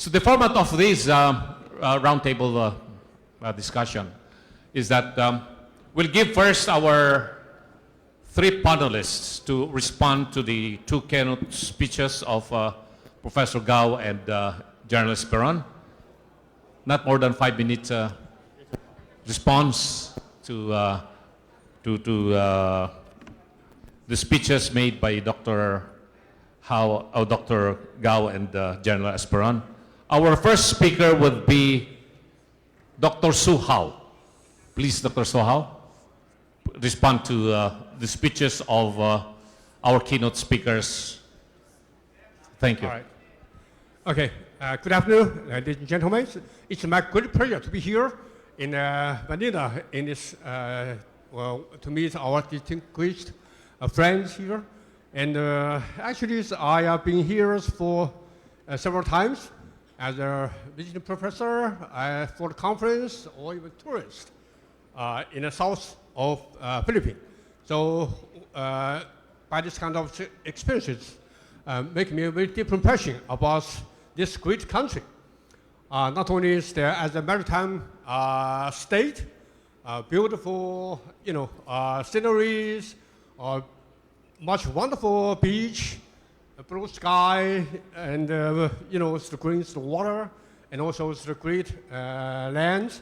So the format of this roundtable discussion is that we'll give first our three panelists to respond to the two keynote speeches of Professor Gao and journalist Peron. Not more than 5 minutes response to the speeches made by Dr. Gao and General Esperon. Our first speaker would be Dr. Su Hao. Please, Dr. Su Hao, respond to the speeches of our keynote speakers. Thank you. All right. Okay. Good afternoon, ladies and gentlemen. It's my great pleasure to be here in Manila in this, to meet our distinguished friends here. And actually, I have been here for several times as a visiting professor for the conference or even tourist in the south of Philippines. So by this kind of experiences, make me a very deep impression about this great country. Not only is there as a maritime state, beautiful, sceneries, much wonderful beach, blue sky, and it's the green water, and also it's the great land.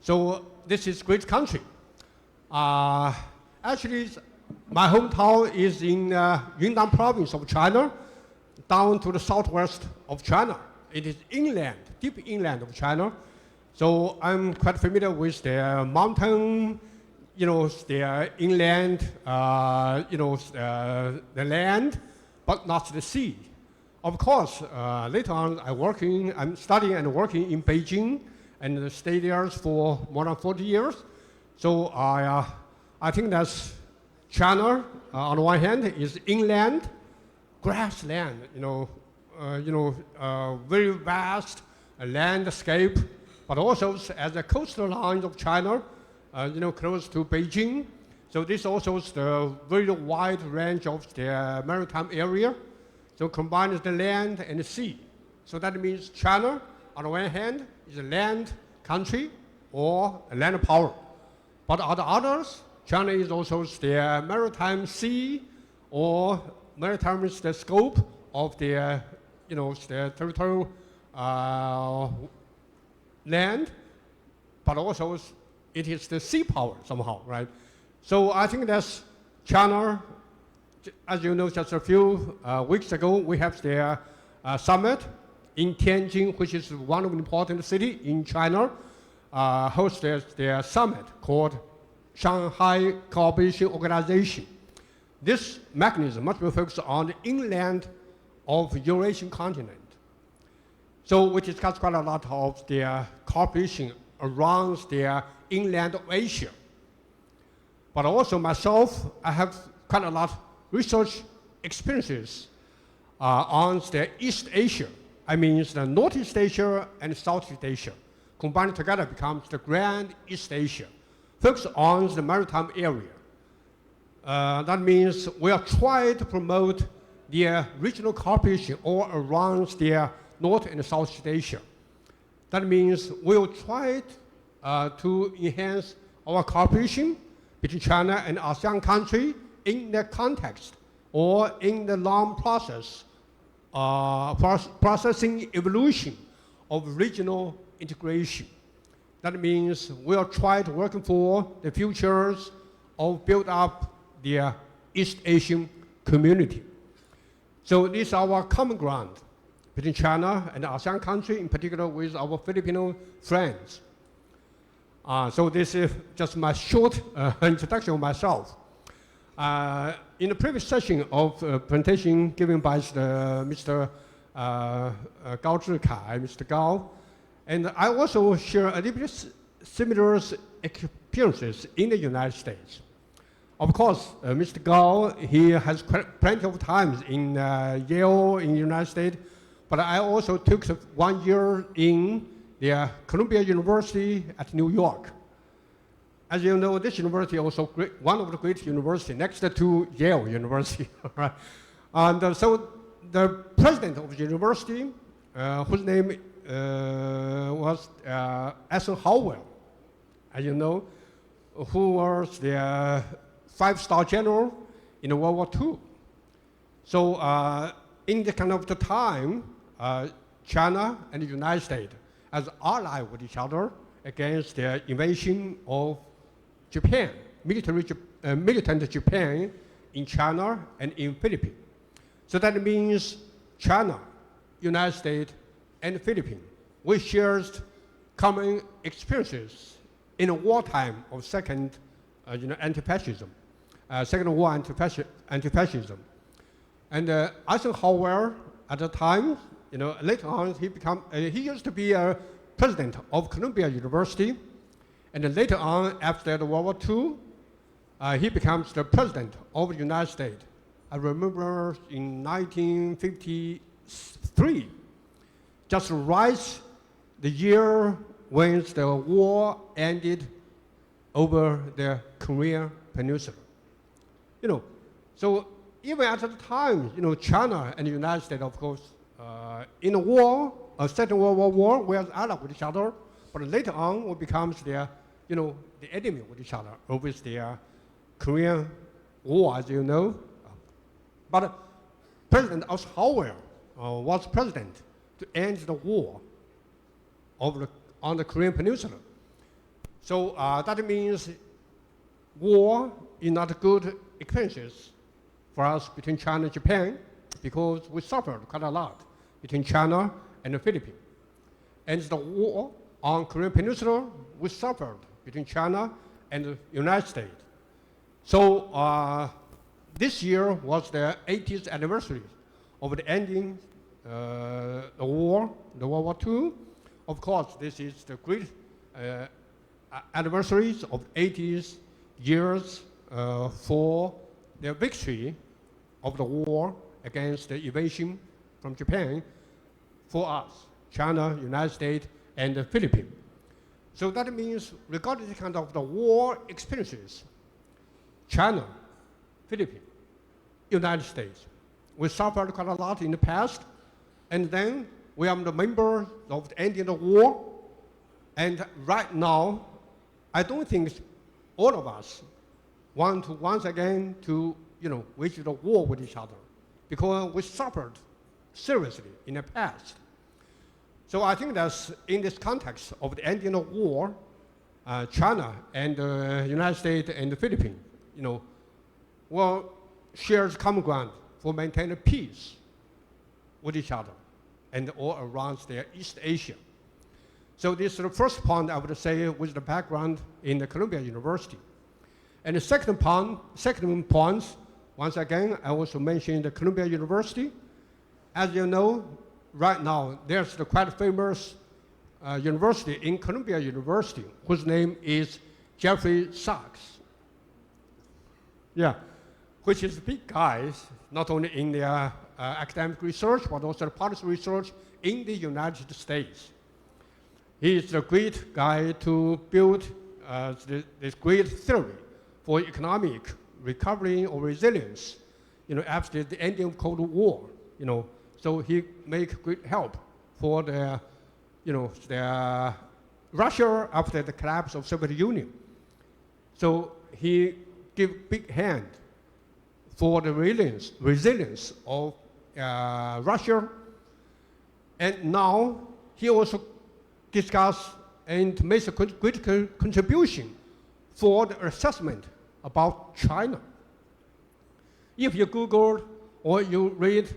So this is great country. Actually, my hometown is in Yunnan province of China, down to the southwest of China. It is inland, deep inland of China. So I'm quite familiar with their mountain, their inland, the land, but not the sea. Of course, later on I'm studying and working in Beijing and stayed there for more than 40 years. So I think that's China, on the one hand, is inland, grassland, very vast landscape, but also as the coastal lines of China, close to Beijing. So this also is the very wide range of the maritime area. So combines the land and the sea. So that means China, on the one hand, is a land country or a land power. But on the others, China is also the maritime sea or maritime is the scope of the, the territorial land, but also it is the sea power somehow, right? So I think that's China. As you know, just a few weeks ago, we have the summit in Tianjin, which is one of the important cities in China, hosted their summit called Shanghai Cooperation Organization. This mechanism much more focused on the inland of Eurasian continent. So we discussed quite a lot of their cooperation around their inland of Asia. But also myself, I have quite a lot of research experiences on the East Asia. I mean, the Northeast Asia and Southeast Asia combined together becomes the Grand East Asia, focused on the maritime area. That means we are trying to promote the regional cooperation all around the North and Southeast Asia. That means we'll try to enhance our cooperation between China and ASEAN countries in the context or in the long process, processing evolution of regional integration. That means we'll try to work for the futures of build up the East Asian community. So this is our common ground between China and the ASEAN country, in particular with our Filipino friends. So this is just my short introduction of myself. In the previous session of presentation given by Mr. Gao Zhikai, Mr. Gao, and I also share a little bit similar experiences in the United States. Of course, Mr. Gao, he has plenty of times in Yale in the United States, but I also took 1 year in the Columbia University at New York. As you know, this university also one of the great universities next to Yale University, right? And so the president of the university, whose name was Eisenhower, as you know, who was the five-star general in World War II. So in the kind of the time, China and the United States as allies with each other against the invasion of Japan, militant Japan in China and in Philippines. So that means China, United States, and the Philippines, we shared common experiences in the wartime of second anti-fascism, Second War anti-fascism. And Eisenhower at the time, later on he used to be a president of Columbia University, and then later on after the World War II, he becomes the president of the United States. I remember in 1953, just right the year when the war ended over the Korean Peninsula. So even at the time, China and the United States, of course, in a war, a Second World War, we are allied with each other, but later on we becomes the enemy with each other over the Korean War, as you know. But President Eisenhower was president to end the war on the Korean Peninsula. So that means war is not good experiences for us between China and Japan, because we suffered quite a lot between China and the Philippines. And the war on Korean Peninsula, we suffered between China and the United States. So this year was the 80th anniversary of the ending the World War II. Of course, this is the great anniversaries of 80 years for the victory of the war against the invasion from Japan for us, China, United States, and the Philippines. So that means, regardless of kind of the war experiences, China, Philippines, United States, we suffered quite a lot in the past, and then we are the members of the ending the war, and right now, I don't think all of us want to once again to wage the war with each other, because we suffered seriously in the past. So I think that in this context of the ending of war, China and the United States and the Philippines, will share common ground for maintaining peace with each other and all around East Asia. So this is the first point I would say with the background in the Columbia University. And the second point, once again, I also mentioned the Columbia University. As you know, right now, there's the quite famous university in Columbia University, whose name is Jeffrey Sachs. Yeah, which is a big guy, not only in the academic research, but also the policy research in the United States. He is the great guy to build this great theory for economic recovery or resilience, after the ending of Cold War, So he make great help for the Russia after the collapse of Soviet Union. So he give big hand for the resilience of Russia. And now he also discuss and makes a great contribution for the assessment about China. If you Google or you read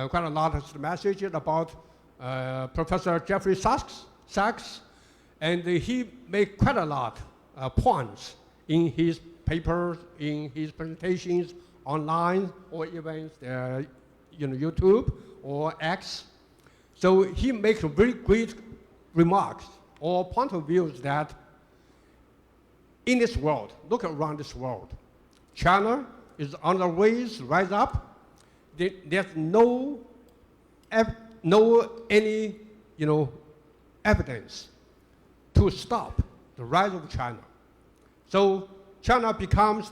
quite a lot of messages about Professor Jeffrey Sachs, and he made quite a lot of points in his papers, in his presentations online, or even YouTube or X. So he makes very great remarks or point of views that in this world, look around this world, China is on the ways to rise up. There's no any evidence to stop the rise of China. So China becomes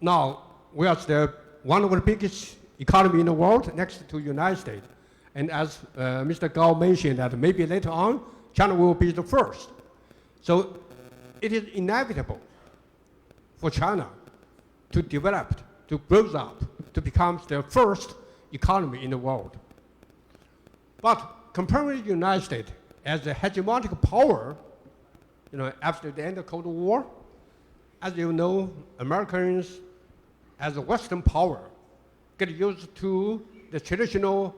now we are one of the biggest economy in the world next to United States. And as Mr. Gao mentioned, that maybe later on, China will be the first. So it is inevitable for China to develop, to grow up, to become the first economy in the world. But comparing the United States as a hegemonic power, after the end of the Cold War, as you know, Americans as a Western power get used to the traditional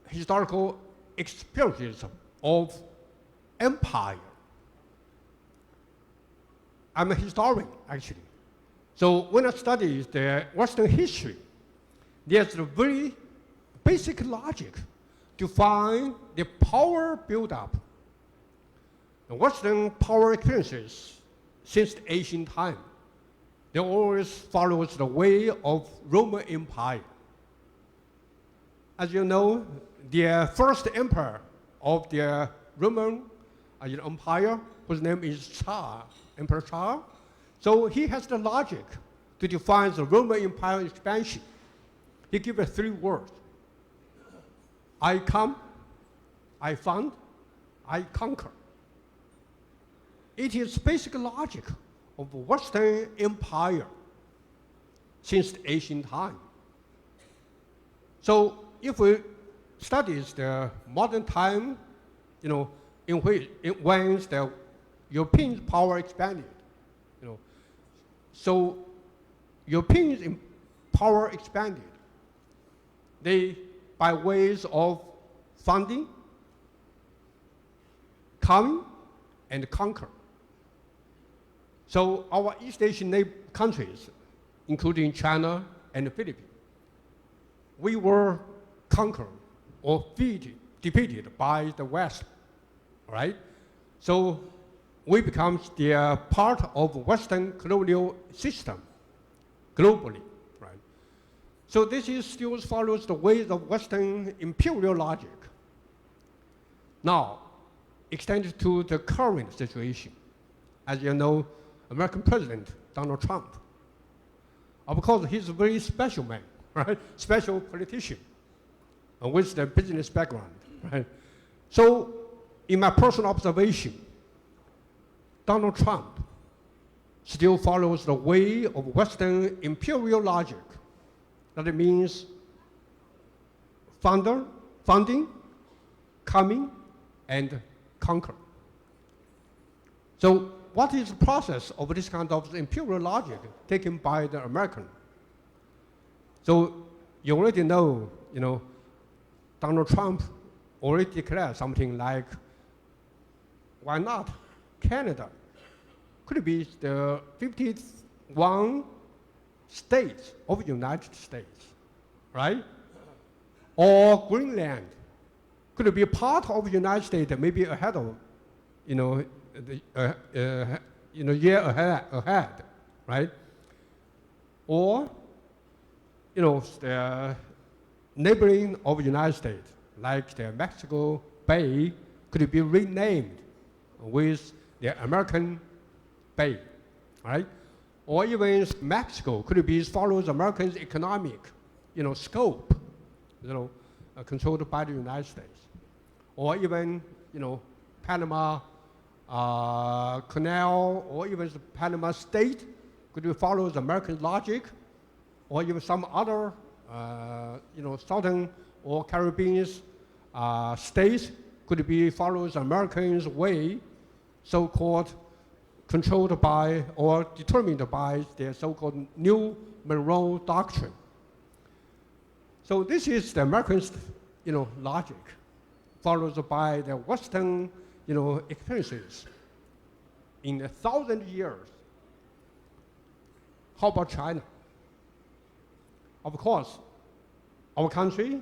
historical experiences of empire. I'm a historian, actually. So when I study the Western history, there's a very basic logic to find the power build-up. The Western power experiences since the ancient time, they always follows the way of Roman Empire. As you know, the first emperor of the Roman Empire, whose name is Tsar, Emperor Tsar. So he has the logic to define the Roman Empire expansion. He gives us 3 words. I come, I found, I conquer. It is basic logic of Western Empire since the ancient time. So if we study the modern time, in which when the European power expanded, so European power expanded. They, by ways of funding, come and conquer. So our East Asian countries, including China and the Philippines, we were conquered or defeated by the West, right? So we become the part of Western colonial system globally, right? So this still follows the ways of Western imperial logic. Now, extended to the current situation. As you know, American President Donald Trump, of course, he's a very special man, right? Special politician with the business background, right? So, in my personal observation, Donald Trump still follows the way of Western imperial logic. That means funding, coming, and conquer. So what is the process of this kind of imperial logic taken by the American? So you already know, Donald Trump already declared something like, why not Canada? Could it be the 51 states of the United States, right? Or Greenland? Could it be a part of the United States, maybe ahead of, year ahead, right? Or, the neighboring of the United States, like the Mexico Bay, could be renamed with the American Bay, right? Or even Mexico could be follows American economic, scope, controlled by the United States. Or even, Panama Canal, or even the Panama State could be follows American logic, or even some other, Southern or Caribbean states could be follows Americans' way, so-called controlled by or determined by their so-called New Monroe Doctrine. So this is the Americans, logic, followed by the Western, experiences in 1,000 years. How about China? Of course, our country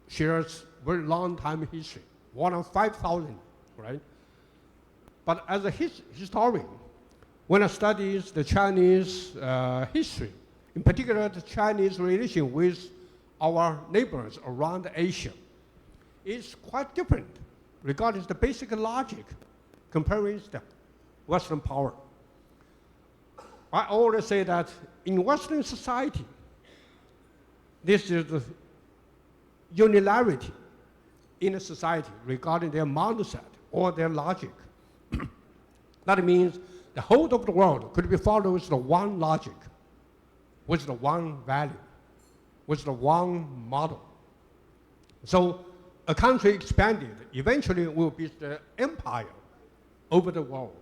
shares very long time history, more than 5,000, right? But as a historian, when I study the Chinese history, in particular the Chinese relation with our neighbors around Asia, it's quite different regarding the basic logic comparing the Western power. I always say that in Western society, this is the unilaterality in a society regarding their mindset or their logic. That means the whole of the world could be followed with the one logic, with the one value, with the one model. So a country expanded eventually will be the empire over the world.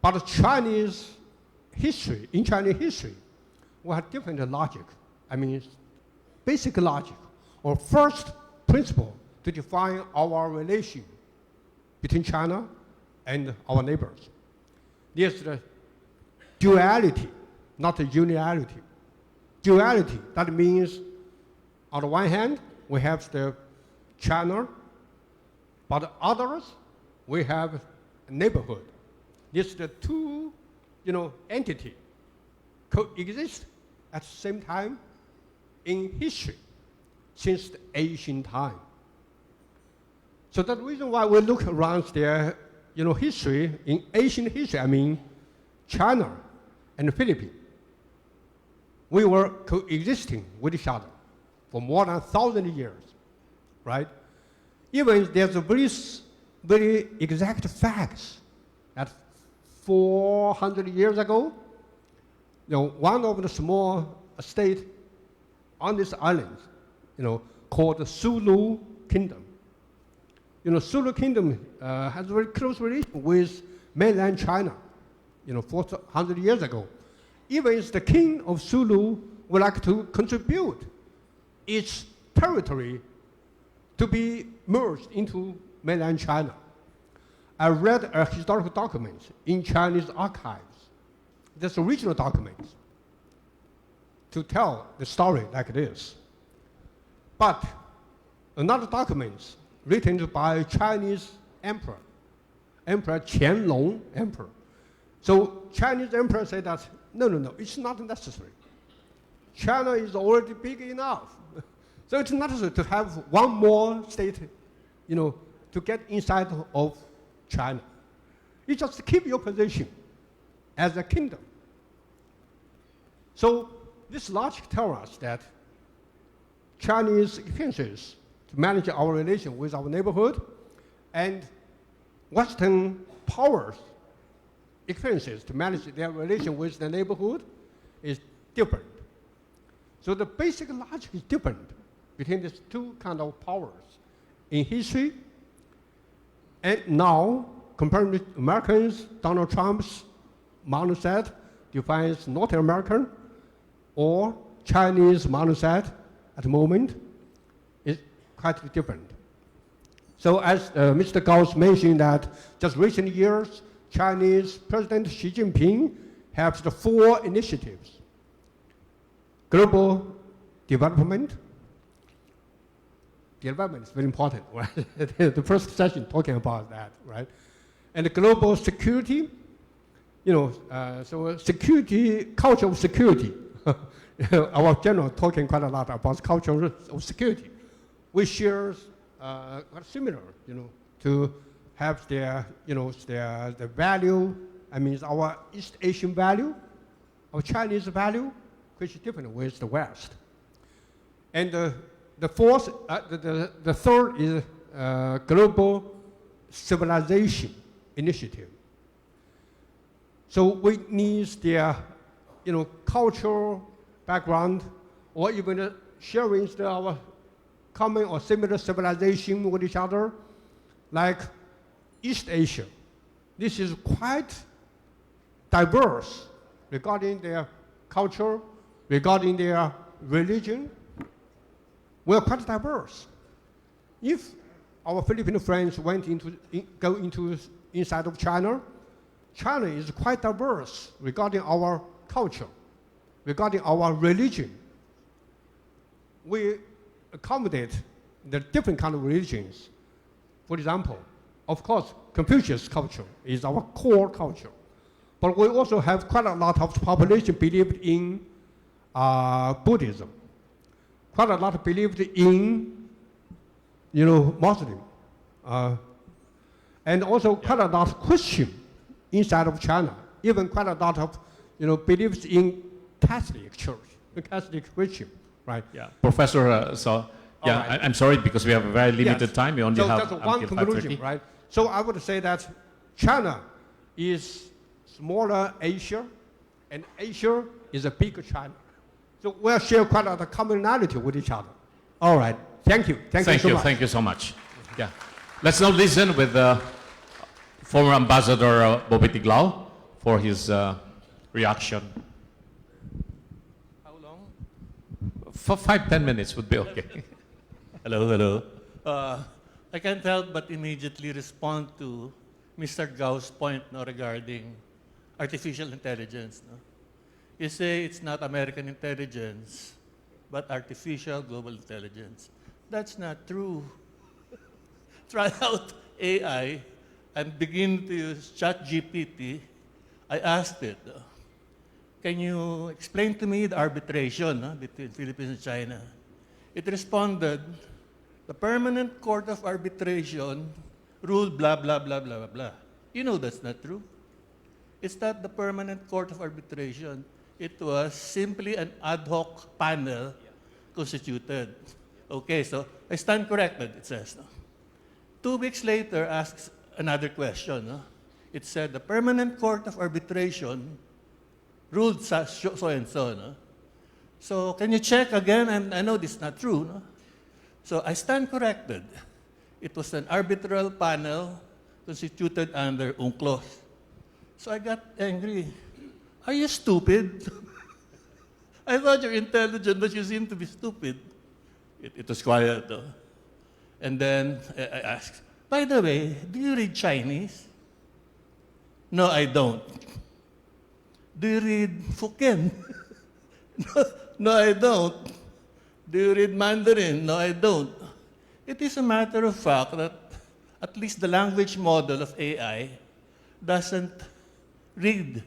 But Chinese history, in Chinese history, we have different logic. I mean, basic logic, or first principle to define our relation between China and our neighbors. There's the duality, not the uniality. Duality, that means on the one hand, we have the China, but others, we have neighborhood. These the two, entity coexist at the same time in history since the ancient time. So that's the reason why we look around their, history, in ancient history, I mean, China and the Philippines. We were coexisting with each other for more than 1,000 years, right? Even there's a very exact facts that 400 years ago, one of the small states on this island, called the Sulu Kingdom. Sulu Kingdom has a very close relation with mainland China, 400 years ago. Even the king of Sulu would like to contribute its territory to be merged into mainland China. I read a historical document in Chinese archives. There's original documents to tell the story like this. But another document written by Chinese emperor, Emperor Qianlong Emperor. So Chinese emperor said that, no, it's not necessary. China is already big enough. So it's not necessary to have one more state, to get inside of China. You just keep your position as a kingdom. So this logic tells us that Chinese experiences to manage our relation with our neighborhood and Western powers experiences to manage their relation with the neighborhood is different. So the basic logic is different between these two kind of powers in history. And now, comparing with Americans, Donald Trump's mindset defines North American or Chinese mindset at the moment is quite different. So as Mr. Gauss mentioned that just recent years, Chinese President Xi Jinping has the 4 initiatives: global development. Development is very important, right? The first session talking about that, right? And global security, so security, culture of security. Our general talking quite a lot about culture of security. We share quite similar, to have their, the value. I mean, our East Asian value, our Chinese value, which is different with the West. And the fourth, the third is global civilization initiative. So we need their, cultural background, or even sharing our common or similar civilization with each other, like East Asia. This is quite diverse regarding their culture, regarding their religion. We are quite diverse. If our Filipino friends go into inside of China, China is quite diverse regarding our culture, regarding our religion. We accommodate the different kind of religions. For example, of course, Confucius culture is our core culture, but we also have quite a lot of population believed in Buddhism. Quite a lot believed in, Muslim, and also quite a lot of Christian inside of China. Even quite a lot of, beliefs in Catholic Church, the Catholic Christian, right? Yeah, Professor. So Yeah, All right. I'm sorry because we have a very limited Yes. time. We only So have that's one until conclusion, 5:30. right? So I would say that China is smaller Asia, and Asia is a bigger China. So we share quite a lot of commonality with each other. All right. Thank you. Thank you so much. Thank you so much. Yeah. Let's now listen with former Ambassador Bobitiglao for his reaction. How long? For 5-10 minutes would be okay. Hello, hello. I can't help but immediately respond to Mr. Gao's point regarding artificial intelligence. No? You say it's not American intelligence, but artificial global intelligence. That's not true. Try out AI and begin to use ChatGPT. I asked it, can you explain to me the arbitration between Philippines and China? It responded, the Permanent Court of Arbitration ruled blah, blah, blah, blah, blah, blah. You know that's not true. It's not the Permanent Court of Arbitration. It was simply an ad hoc panel constituted. Okay, so I stand corrected, it says. No? 2 weeks later, asks another question. No? It said, the Permanent Court of Arbitration ruled so and so. No? So can you check again? And I know this is not true. No? So I stand corrected. It was an arbitral panel constituted under UNCLOS. So I got angry. Are you stupid? I thought you're intelligent, but you seem to be stupid. It was quiet, though. And then I asked, by the way, do you read Chinese? No, I don't. Do you read Hokkien? No, I don't. Do you read Mandarin? No, I don't. It is a matter of fact that at least the language model of AI doesn't read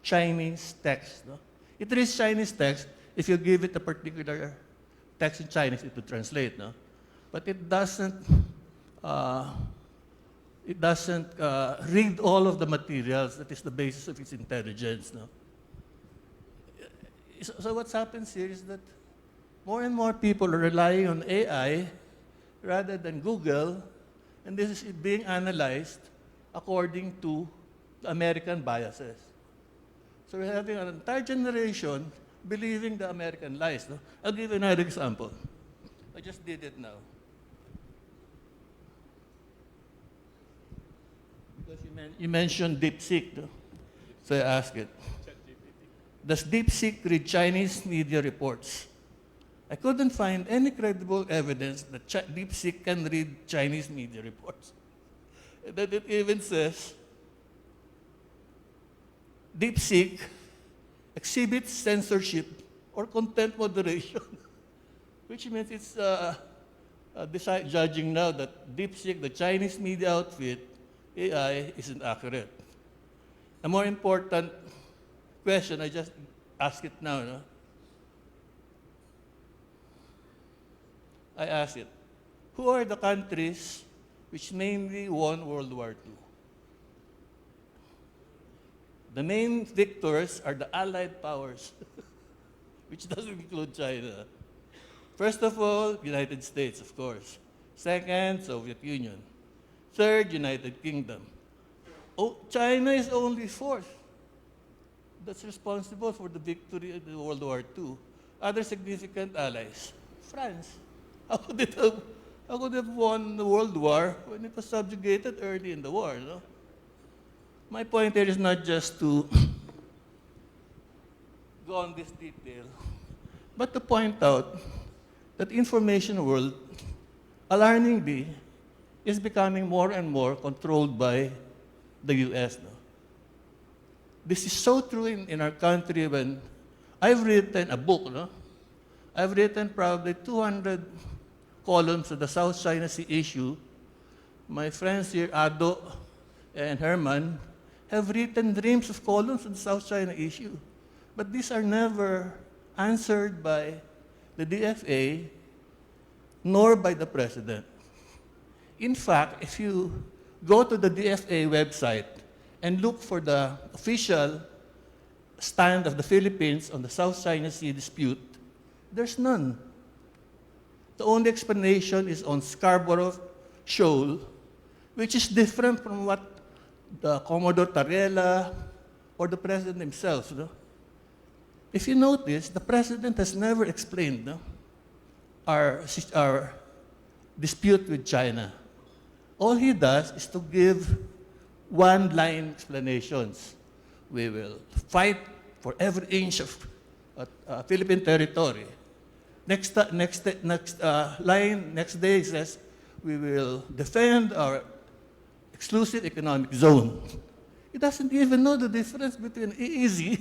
Chinese text. No? It reads Chinese text if you give it a particular text in Chinese, it will translate. No? But it doesn't read all of the materials that is the basis of its intelligence. No? So what happens here is that more and more people are relying on AI rather than Google, and this is being analyzed according to the American biases. So we're having an entire generation believing the American lies. No? I'll give you another example. I just did it now. Because you mentioned DeepSeek. No? So I asked it. Does DeepSeek read Chinese media reports? I couldn't find any credible evidence that DeepSeek can read Chinese media reports. That it even says, DeepSeek exhibits censorship or content moderation, which means it's judging now that DeepSeek, the Chinese media outfit, AI, isn't accurate. A more important question, I just ask it now. No? I ask it, who are the countries which mainly won World War II? The main victors are the Allied powers, which doesn't include China. First of all, United States, of course. Second, Soviet Union. Third, United Kingdom. Oh, China is only fourth. That's responsible for the victory in World War II. Other significant allies, France. How could it have won the World War when it was subjugated early in the war? No? My point here is not just to go on this detail, but to point out that the information world, alarmingly, is becoming more and more controlled by the US. No? This is so true in our country when I've written a book. No? I've written probably 200 columns of the South China Sea issue. My friends here, Ado and Herman, have written reams of columns on the South China issue. But these are never answered by the DFA nor by the President. In fact, if you go to the DFA website and look for the official stand of the Philippines on the South China Sea dispute, there's none. The only explanation is on Scarborough Shoal, which is different from what the Commodore Tarela or the President himself. No? If you notice, the President has never explained our dispute with China. All he does is to give one-line explanations. We will fight for every inch of Philippine territory. Next line, next day, he says, we will defend our exclusive economic zone. He doesn't even know the difference between EEZ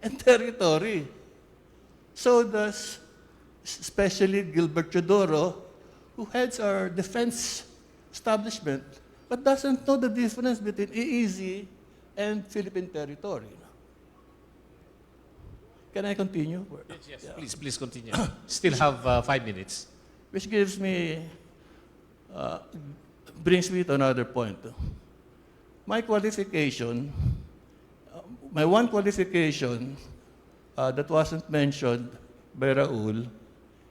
and territory. So does especially Gilbert Teodoro, who heads our defense establishment, but doesn't know the difference between EEZ and Philippine territory. Can I continue? Yes, yeah. Please continue. Still have 5 minutes. Which brings me to another point. My qualification, my one qualification that wasn't mentioned by Raul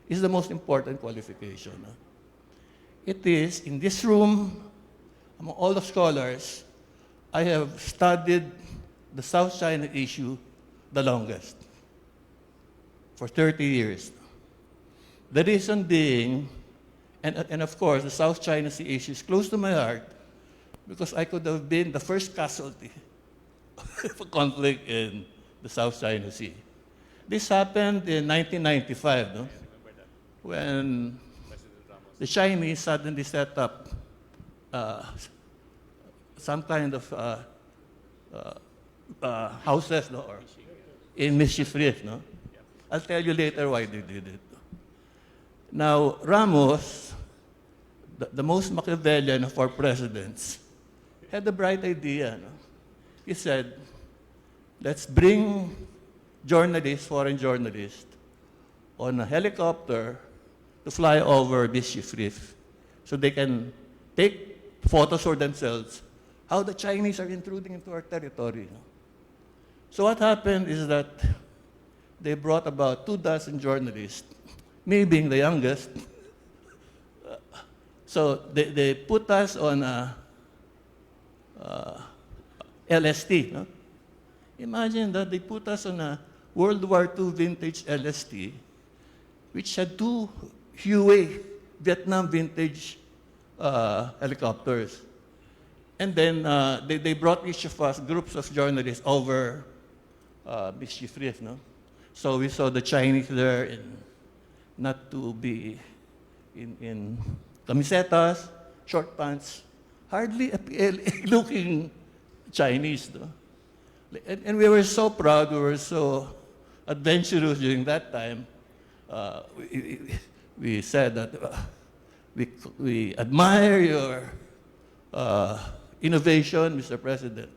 is the most important qualification. It is, in this room, among all the scholars, I have studied the South China issue the longest, for 30 years. The reason being, and of course, the South China Sea issue is close to my heart because I could have been the first casualty of a conflict in the South China Sea. This happened in 1995, no? When the Chinese suddenly set up some kind of houses, no, or in Mischief Reef. No? I'll tell you later why they did it. Now, Ramos, the most Machiavellian of our presidents, had a bright idea. No? He said, let's bring journalists, foreign journalists, on a helicopter to fly over Mischief Reef so they can take photos for themselves how the Chinese are intruding into our territory. No? So what happened is that they brought about 24 journalists, me being the youngest. So they put us on a LST. No? Imagine that they put us on a World War II vintage LST, which had 2 Huey Vietnam vintage helicopters. And then they brought each of us groups of journalists over Mischief Reef. No? So we saw the Chinese there not to be in camisetas, short pants, hardly a PLA-looking Chinese. No? And we were so proud, we were so adventurous during that time. We said that we admire your innovation, Mr. President.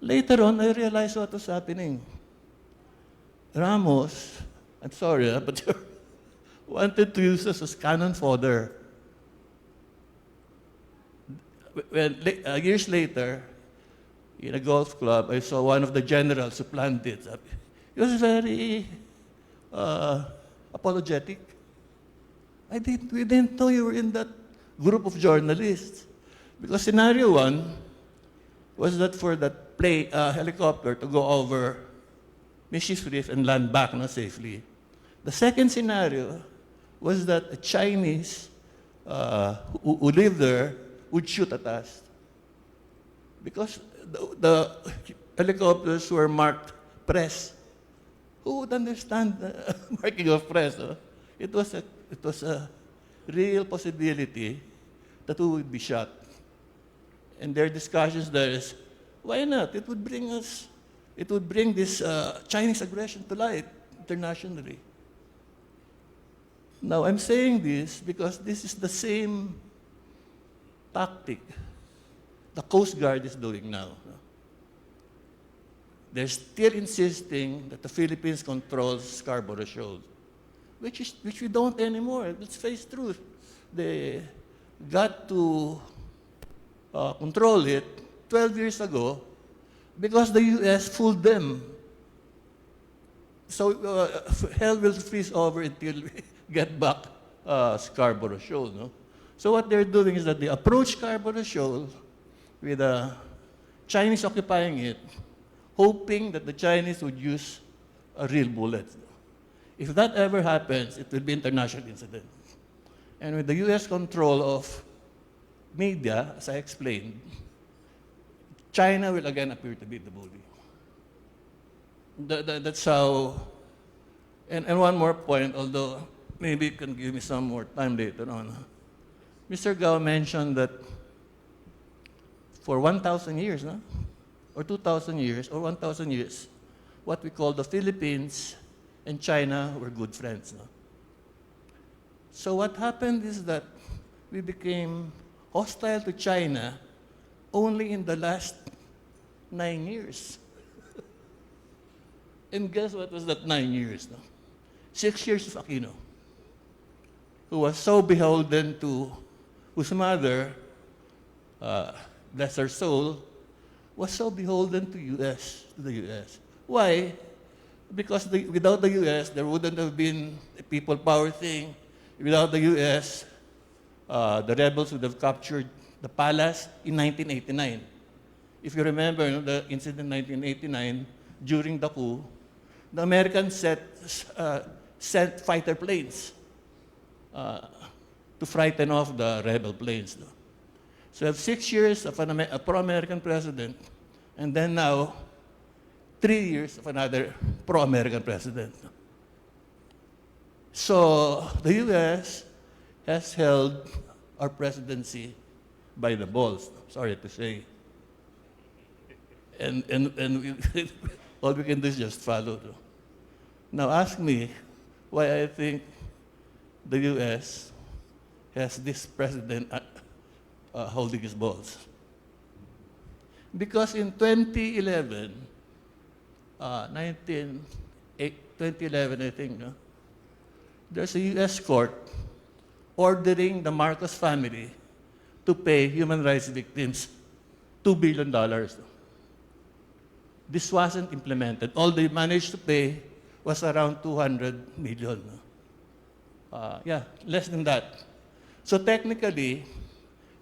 Later on, I realized what was happening. Ramos, I'm sorry, but wanted to use us as cannon fodder. When, years later, in a golf club, I saw one of the generals who planned it. He was very apologetic. We didn't know you were in that group of journalists. Because scenario 1 was that for that helicopter to go over Mischief Reef and land back safely. The second scenario was that a Chinese who lived there would shoot at us. Because the helicopters were marked press. Who would understand the marking of press? No? It was a real possibility that we would be shot. And their discussions there is, why not? It would bring this Chinese aggression to light internationally. Now, I'm saying this because this is the same tactic the Coast Guard is doing now. They're still insisting that the Philippines controls Scarborough Shoal, which we don't anymore. Let's face truth. They got to control it 12 years ago because the U.S. fooled them. So hell will freeze over until we get back Scarborough Shoal. No? So what they're doing is that they approach Scarborough Shoal with the Chinese occupying it, hoping that the Chinese would use a real bullet. If that ever happens, it will be international incident. And with the U.S. control of media, as I explained, China will again appear to be the bully. That's how, and one more point, although maybe you can give me some more time later on. Mr. Gao mentioned that for 1,000 years, no? Or 2,000 years, or 1,000 years, what we call the Philippines and China were good friends. No? So what happened is that we became hostile to China only in the last 9 years. And guess what was that 9 years? No? 6 years of Aquino, who was so beholden to, whose mother, bless her soul, was so beholden to the U.S. Why? Because without the U.S., there wouldn't have been a people power thing. Without the U.S., the rebels would have captured the palace in 1989. If you remember, the incident in 1989, during the coup, the Americans sent fighter planes to frighten off the rebel planes. No? So we have 6 years of a pro-American president, and then now 3 years of another pro-American president. So the U.S. has held our presidency by the balls, sorry to say. And we, all we can do is just follow. Now ask me why I think the U.S. has this president holding his balls. Because in 2011, 2011 I think, no? There's a U.S. court ordering the Marcos family to pay human rights victims $2 billion. This wasn't implemented. All they managed to pay was around 200 million. Yeah, less than that. So technically,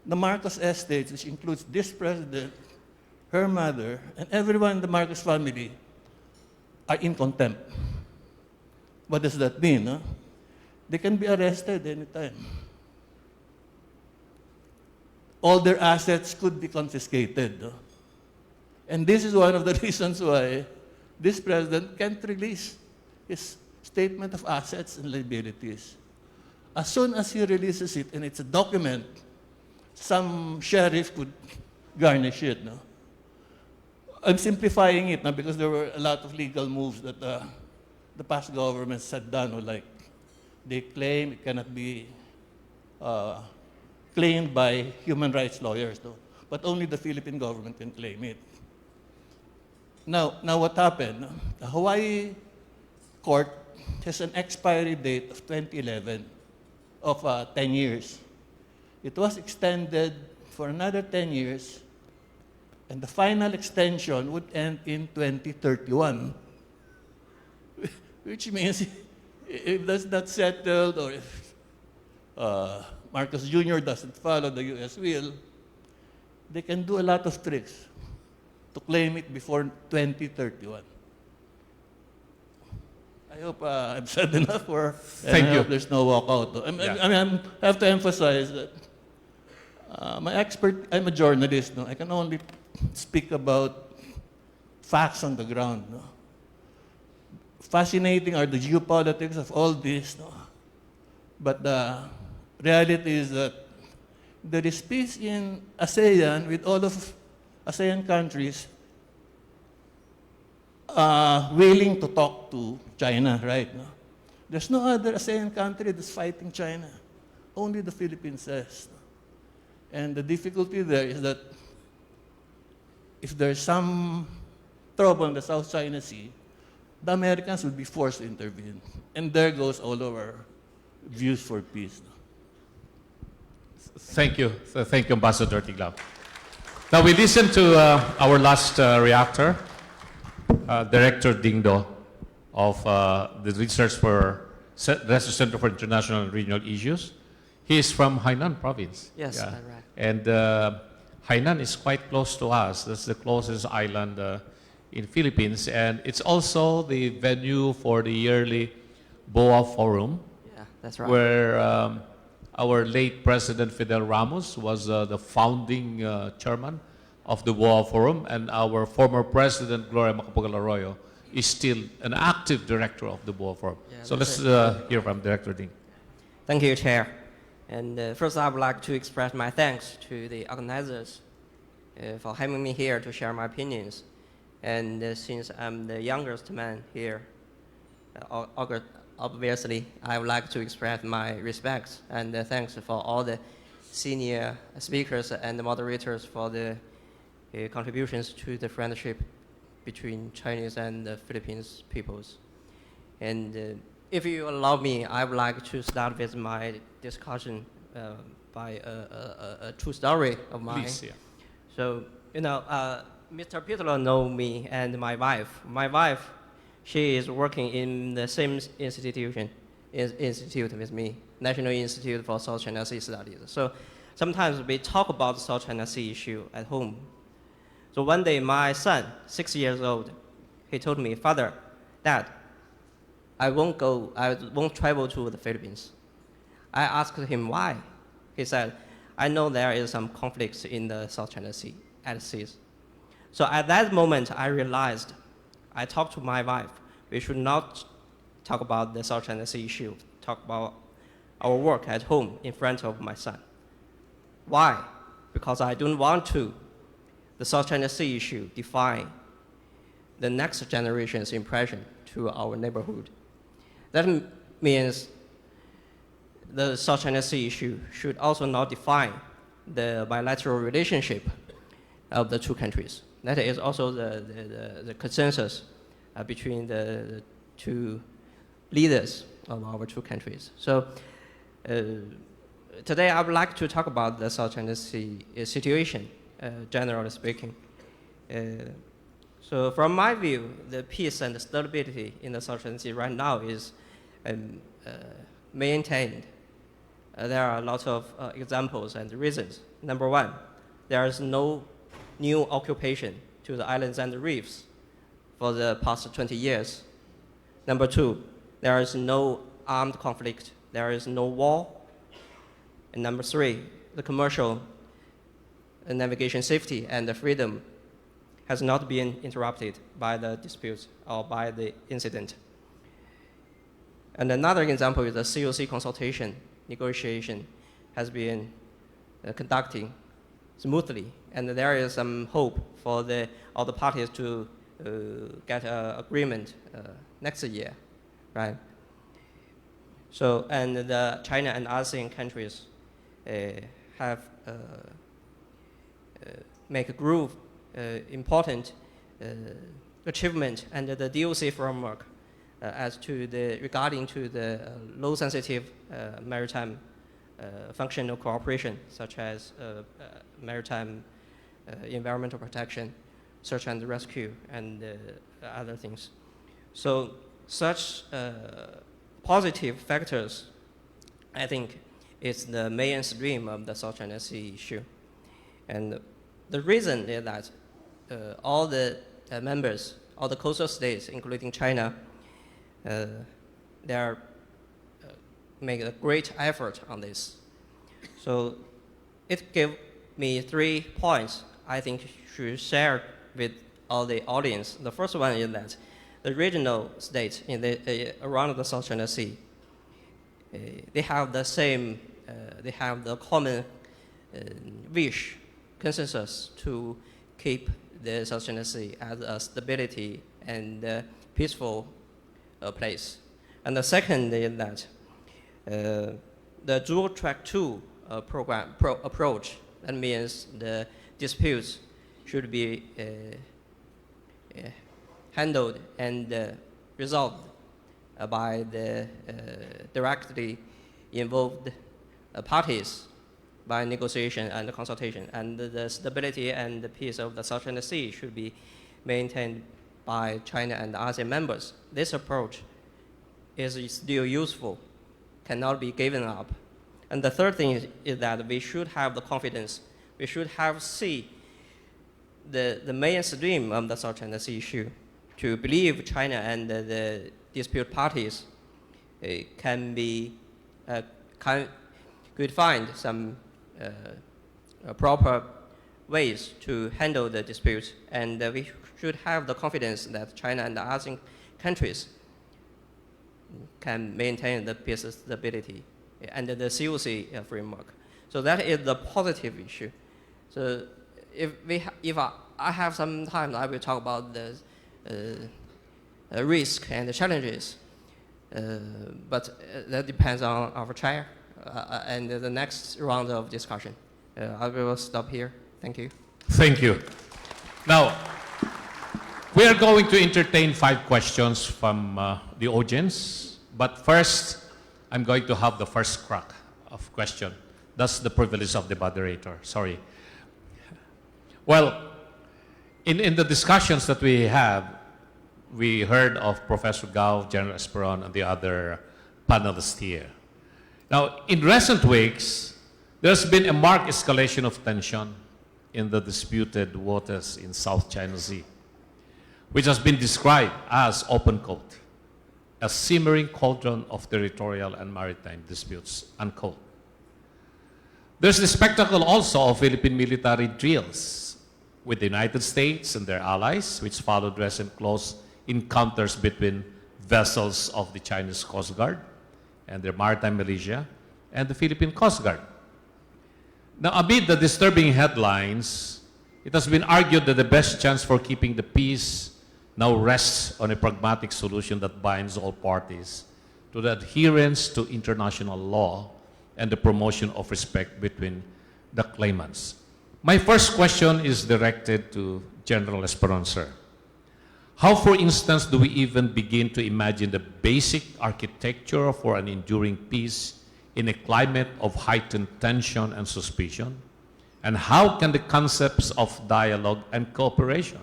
the Marcos estates, which includes this president, her mother, and everyone in the Marcos family, are in contempt. What does that mean? No? They can be arrested anytime. All their assets could be confiscated. No? And this is one of the reasons why this president can't release his statement of assets and liabilities. As soon as he releases it, and it's a document, some sheriff could garnish it. No? I'm simplifying it now because there were a lot of legal moves that the past governments had done. Like they claim it cannot be claimed by human rights lawyers, though, but only the Philippine government can claim it. Now what happened? The Hawaii court has an expiry date of 2011 of 10 years. It was extended for another 10 years, and the final extension would end in 2031, which means if that's not settled or if Marcos Jr. doesn't follow the U.S. will, they can do a lot of tricks to claim it before 2031. I hope I've said enough, Thank I you. hope there's no walkout. I have to emphasize that I'm a journalist. No? I can only speak about facts on the ground. No? Fascinating are the geopolitics of all this. No? But the reality is that there is peace in ASEAN with all of ASEAN countries willing to talk to China, right? No? There's no other ASEAN country that's fighting China. Only the Philippines is. And the difficulty there is that if there's some trouble in the South China Sea, the Americans would be forced to intervene. And there goes all of our views for peace. Thank you. Thank you, Ambassador Tiglao. Now we listen to our last reactor, Director Dingdo of the Research for that's the Center for International and Regional Issues. He is from Hainan province. Yes, that's right. And Hainan is quite close to us. That's the closest island in Philippines. And it's also the venue for the yearly BOA Forum, Yeah, that's right. where our late President Fidel Ramos was the founding chairman of the BOA Forum, and our former President Gloria Macapagal Arroyo is still an active director of the BOA Forum. Yeah, So that's let's hear from Director Ding. Thank you, Chair. And first, I would like to express my thanks to the organizers for having me here to share my opinions. And since I'm the youngest man here, obviously, I would like to express my respects and thanks for all the senior speakers and the moderators for the contributions to the friendship between Chinese and the Philippines peoples. And if you allow me, I would like to start with my discussion by a true story of mine. Please, yeah. So, you know, Mr. Pitler knows me and my wife. My wife, she is working in the same institute with me, National Institute for South China Sea Studies. So sometimes we talk about South China Sea issue at home. So one day, my son, 6 years old, he told me, "Father, Dad, I won't travel to the Philippines." I asked him why. He said, "I know there is some conflicts in the South China Sea, at seas." So at that moment, I realized, I talked to my wife, we should not talk about the South China Sea issue, talk about our work at home in front of my son. Why? Because I don't want the South China Sea issue define the next generation's impression to our neighborhood. That means the South China Sea issue should also not define the bilateral relationship of the two countries. That is also the consensus between the two leaders of our two countries. So today I would like to talk about the South China Sea situation, generally speaking. So from my view, the peace and stability in the South China Sea right now is maintained. There are lots of examples and reasons. Number one, there is no new occupation to the islands and the reefs for the past 20 years. Number two, there is no armed conflict. There is no war. And number three, the commercial navigation safety and the freedom has not been interrupted by the disputes or by the incident. And another example is the COC consultation negotiation has been conducting smoothly, and there is some hope for all the parties to get an agreement next year, right? So, and the China and ASEAN countries have make a groove important achievement under the DOC framework as to regarding to the low sensitive maritime functional cooperation, such as maritime environmental protection, search and rescue, and other things. So such positive factors, I think, is the mainstream of the South China Sea issue. And the reason is that all the members, all the coastal states, including China, they are make a great effort on this. So it gave me 3 points I think should share with all the audience. The first one is that the regional states in around the South China Sea, they have the same, they have the common wish, consensus to keep the South China Sea as a stability and peaceful place. And the second is that the dual track 2 approach, that means the disputes should be handled and resolved by the directly involved parties by negotiation and consultation, and the stability and the peace of the South China Sea should be maintained by China and ASEAN members. This approach is still useful, cannot be given up. And the third thing is that we should have the confidence. We should see the mainstream of the South China Sea issue, to believe China and the dispute parties could find some proper ways to handle the dispute, and we should have the confidence that China and the Ating countries can maintain the peace stability under the COC framework. So that is the positive issue. So if I have some time, I will talk about the risk and the challenges. But that depends on our chair and the next round of discussion. I will stop here. Thank you. Thank you. Now, we are going to entertain 5 questions from the audience. But first, I'm going to have the first crack of question. That's the privilege of the moderator. Sorry. Well, in the discussions that we have, we heard of Professor Gao, General Esperon, and the other panelists here. Now, in recent weeks, there's been a marked escalation of tension in the disputed waters in South China Sea, which has been described as, open quote, a simmering cauldron of territorial and maritime disputes, unquote. There's the spectacle also of Philippine military drills with the United States and their allies, which followed recent close encounters between vessels of the Chinese Coast Guard and their maritime militia and the Philippine Coast Guard. Now, amid the disturbing headlines, it has been argued that the best chance for keeping the peace now rests on a pragmatic solution that binds all parties to the adherence to international law and the promotion of respect between the claimants. My first question is directed to General Esperon, sir. How, for instance, do we even begin to imagine the basic architecture for an enduring peace in a climate of heightened tension and suspicion? And how can the concepts of dialogue and cooperation,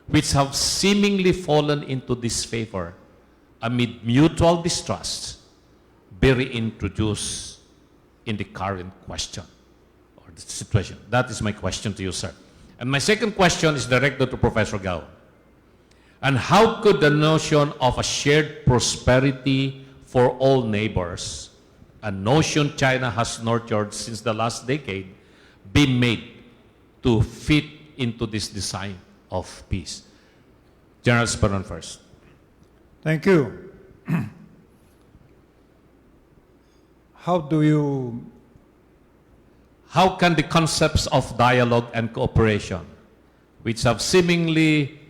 which have seemingly fallen into disfavor amid mutual distrust, be reintroduced in the current question or the situation? That is my question to you, sir. And my second question is directed to Professor Gao. And how could the notion of a shared prosperity for all neighbors, a notion China has nurtured since the last decade, be made to fit into this design of peace? General Esperon first. Thank you. How can the concepts of dialogue and cooperation, which have seemingly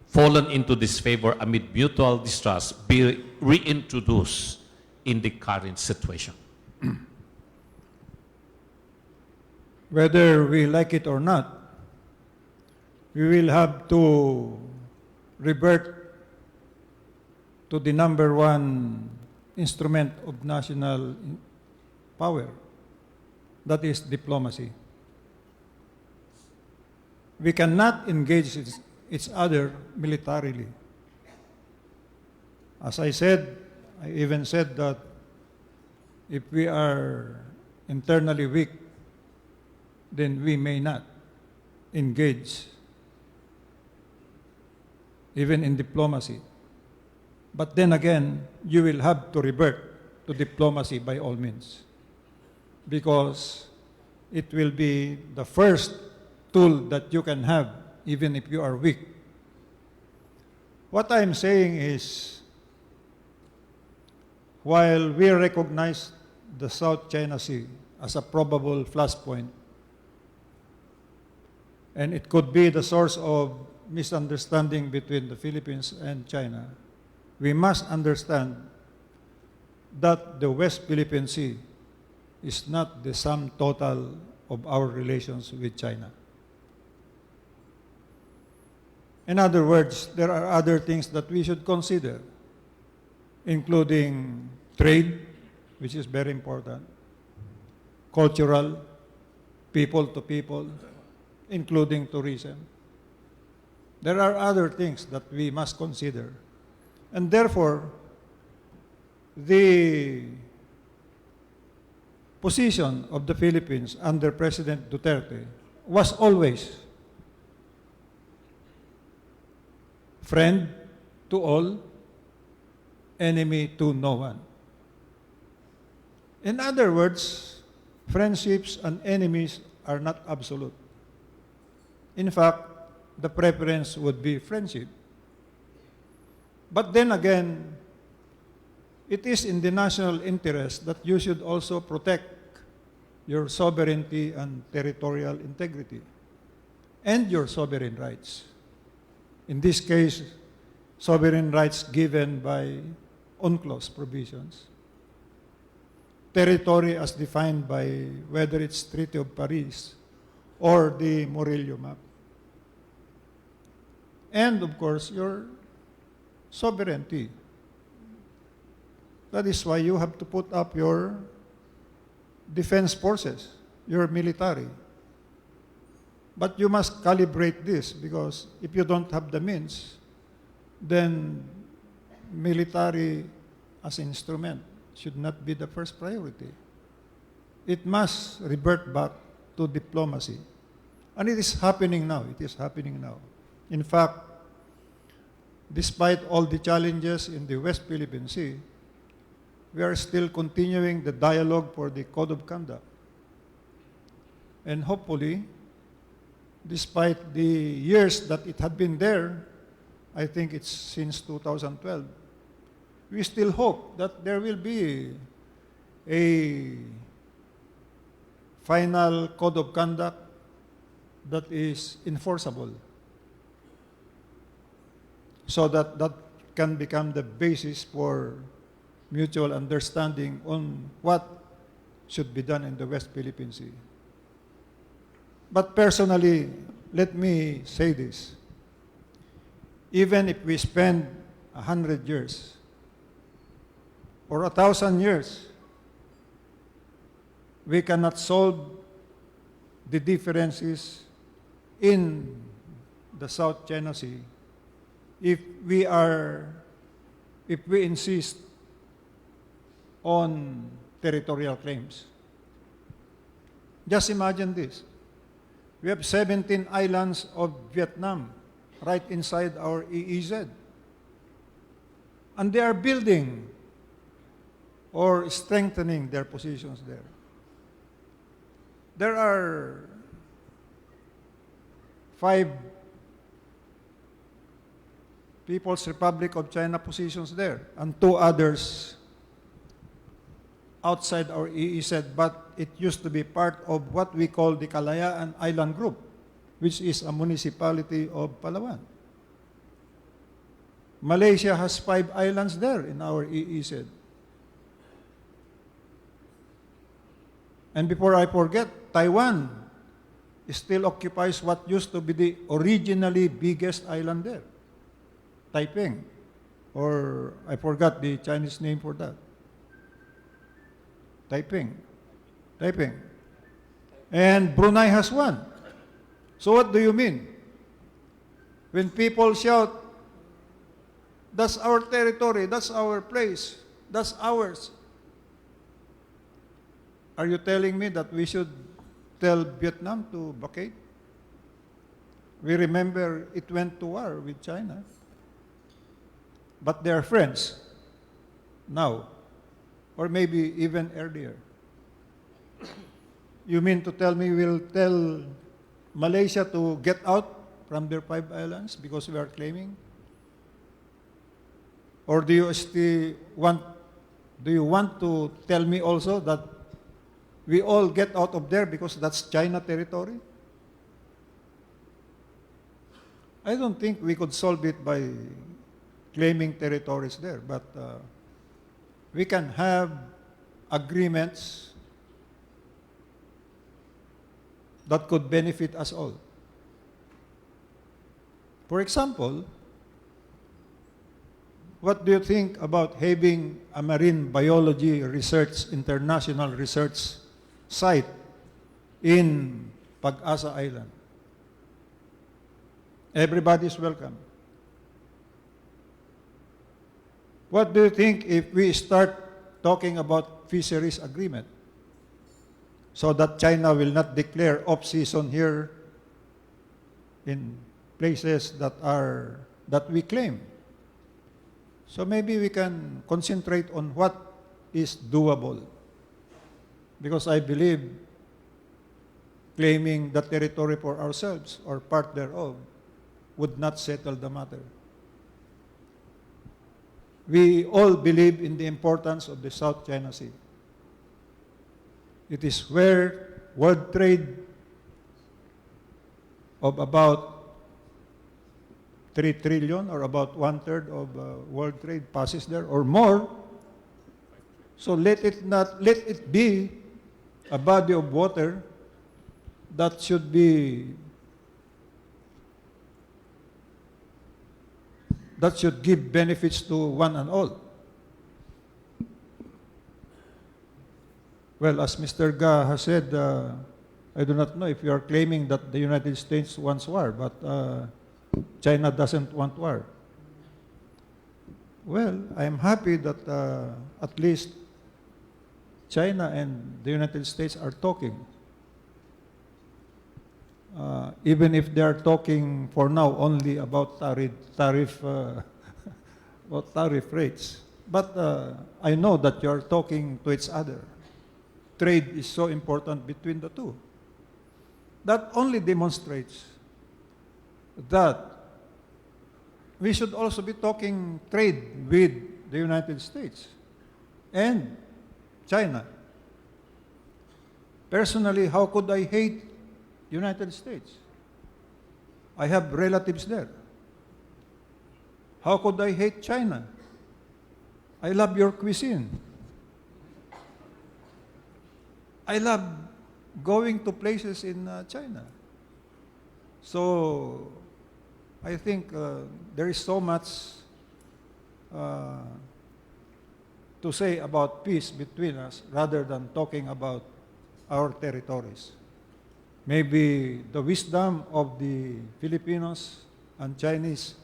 fallen into disfavor amid mutual distrust, be reintroduced in the current situation? Whether we like it or not, we will have to revert to the number one instrument of national power, that is diplomacy. We cannot engage each other militarily. As I said, I even said that if we are internally weak, then we may not engage even in diplomacy. But then again, you will have to revert to diplomacy by all means, because it will be the first tool that you can have even if you are weak. What I'm saying is, while we recognize the South China Sea as a probable flashpoint, and it could be the source of misunderstanding between the Philippines and China, we must understand that the West Philippine Sea is not the sum total of our relations with China. In other words, there are other things that we should consider, including trade, which is very important, cultural, people to people, including tourism. There are other things that we must consider. And therefore, the position of the Philippines under President Duterte was always friend to all, enemy to no one. In other words, friendships and enemies are not absolute. In fact, the preference would be friendship. But then again, it is in the national interest that you should also protect your sovereignty and territorial integrity and your sovereign rights. In this case, sovereign rights given by UNCLOS provisions. Territory as defined by whether it's Treaty of Paris or the Murillo map. And of course, your sovereignty. That is why you have to put up your defense forces, your military. But you must calibrate this, because if you don't have the means, then military as an instrument should not be the first priority. It must revert back to diplomacy. And it is happening now. It is happening now. In fact, despite all the challenges in the West Philippine Sea, we are still continuing the dialogue for the Code of Conduct. And hopefully, despite the years that it had been there, I think it's since 2012, we still hope that there will be a final Code of Conduct that is enforceable, so that that can become the basis for mutual understanding on what should be done in the West Philippine Sea. But personally, let me say this. Even if we spend 100 years or 1,000 years, we cannot solve the differences in the South China Sea if we insist on territorial claims. Just imagine this. We have 17 islands of Vietnam right inside our EEZ. And they are building or strengthening their positions there. There are 5 People's Republic of China positions there, and 2 others outside our EEZ, but it used to be part of what we call the Kalayaan Island Group, which is a municipality of Palawan. Malaysia has 5 islands there in our EEZ. And before I forget, Taiwan still occupies what used to be the originally biggest island there, Taiping, or I forgot the Chinese name for that. Taiping. And Brunei has 1. So what do you mean? When people shout, that's our territory, that's our place, that's ours. Are you telling me that we should tell Vietnam to vacate? We remember it went to war with China. But they are friends now, or maybe even earlier. You mean to tell me we'll tell Malaysia to get out from their 5 islands because we are claiming? Or do you want to tell me also that we all get out of there because that's China territory? I don't think we could solve it by claiming territories there, but we can have agreements that could benefit us all. For example, what do you think about having a marine biology research, international research site in Pag-asa Island? Everybody is welcome. What do you think if we start talking about fisheries agreement so that China will not declare off-season here in places that we claim? So maybe we can concentrate on what is doable. Because I believe claiming the territory for ourselves or part thereof would not settle the matter. We all believe in the importance of the South China Sea. It is where world trade of about 3 trillion or about 1/3 of world trade passes there or more. So let it be a body of water that should give benefits to one and all. Well, as Mr. Ga has said, I do not know if you are claiming that the United States wants war, but China doesn't want war. Well, I am happy that at least China and the United States are talking. Even if they are talking for now only about tariff rates. But I know that you are talking to each other. Trade is so important between the two. That only demonstrates that we should also be talking trade with the United States and China. Personally, how could I hate United States? I have relatives there. How could I hate China? I love your cuisine. I love going to places in China. So I think there is so much to say about peace between us rather than talking about our territories. Maybe the wisdom of the Filipinos and Chinese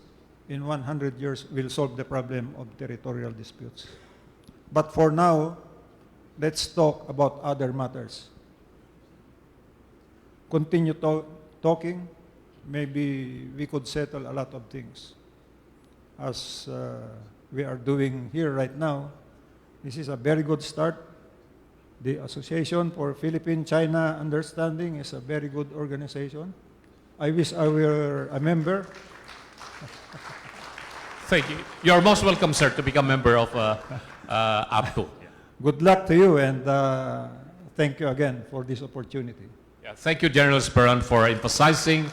in 100 years will solve the problem of territorial disputes. But for now, let's talk about other matters. Continue talking. Maybe we could settle a lot of things. As we are doing here right now, this is a very good start. The Association for Philippine-China Understanding is a very good organization. I wish I were a member. Thank you. You're most welcome, sir, to become member of APTO. Good luck to you, and thank you again for this opportunity. Yeah, thank you, General Esperon, for emphasizing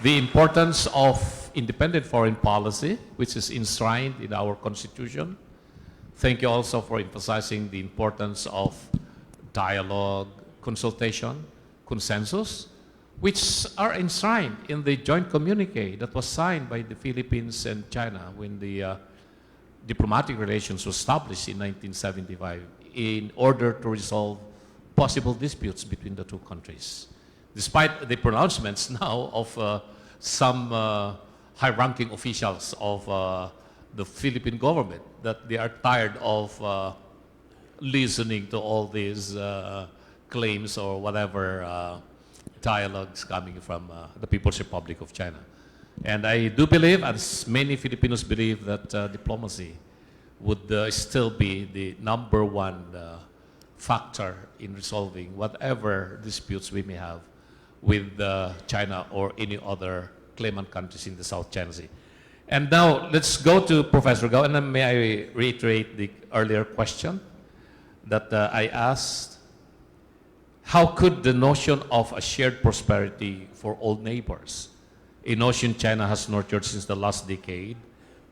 the importance of independent foreign policy, which is enshrined in our Constitution. Thank you also for emphasizing the importance of dialogue, consultation, consensus, which are enshrined in the joint communique that was signed by the Philippines and China when the diplomatic relations were established in 1975 in order to resolve possible disputes between the two countries. Despite the pronouncements now of some high-ranking officials of the Philippine government that they are tired of listening to all these claims or whatever dialogues coming from the People's Republic of China. And I do believe, as many Filipinos believe, that diplomacy would still be the number one factor in resolving whatever disputes we may have with China or any other claimant countries in the South China Sea. And now let's go to Professor Gao, and then may I reiterate the earlier question that I asked. How could the notion of a shared prosperity for all neighbors, a notion China has nurtured since the last decade,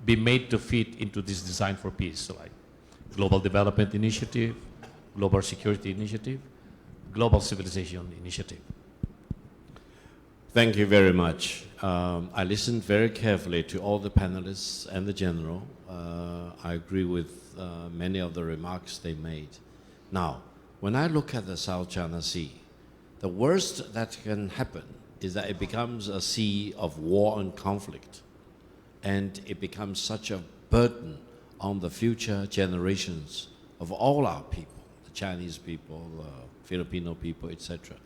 be made to fit into this design for peace, so like Global Development Initiative, Global Security Initiative, Global Civilization Initiative? Thank you very much. I listened very carefully to all the panelists and the general. I agree with many of the remarks they made. Now, when I look at the South China Sea, the worst that can happen is that it becomes a sea of war and conflict, and it becomes such a burden on the future generations of all our people, the Chinese people, Filipino people, etc.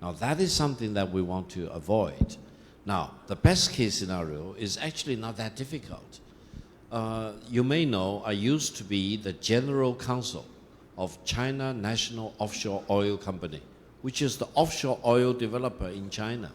Now, that is something that we want to avoid. Now, the best case scenario is actually not that difficult. You may know I used to be the general counsel of China National Offshore Oil Company, which is the offshore oil developer in China.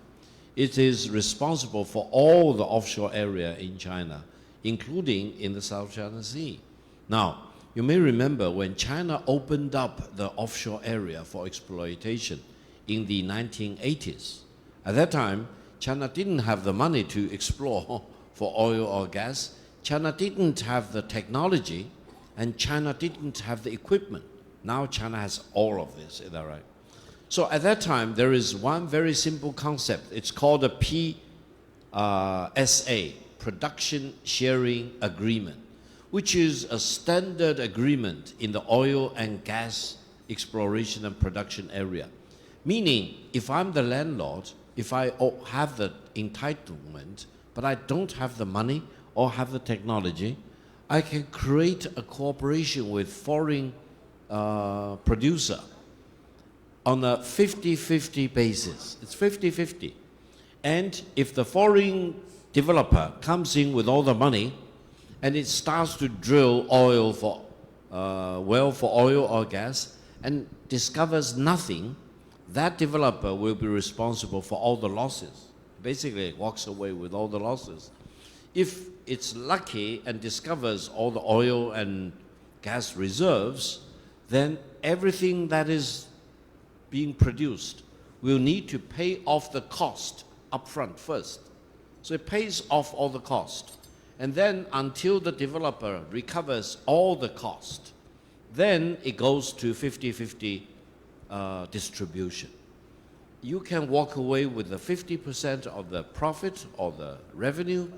It is responsible for all the offshore area in China, including in the South China Sea. Now, you may remember when China opened up the offshore area for exploitation in the 1980s. At that time, China didn't have the money to explore for oil or gas. China didn't have the technology, and China didn't have the equipment. Now China has all of this, is that right? So at that time, there is one very simple concept. It's called a PSA, Production Sharing Agreement, which is a standard agreement in the oil and gas exploration and production area. Meaning, if I'm the landlord, if I have the entitlement, but I don't have the money or have the technology, I can create a cooperation with foreign producer on a 50-50 basis. It's 50-50. And if the foreign developer comes in with all the money and it starts to drill oil for well for oil or gas and discovers nothing, that developer will be responsible for all the losses. Basically, it walks away with all the losses. If it's lucky and discovers all the oil and gas reserves, then everything that is being produced will need to pay off the cost up front first. So it pays off all the cost. And then until the developer recovers all the cost, then it goes to 50-50 distribution. You can walk away with the 50% of the profit or the revenue,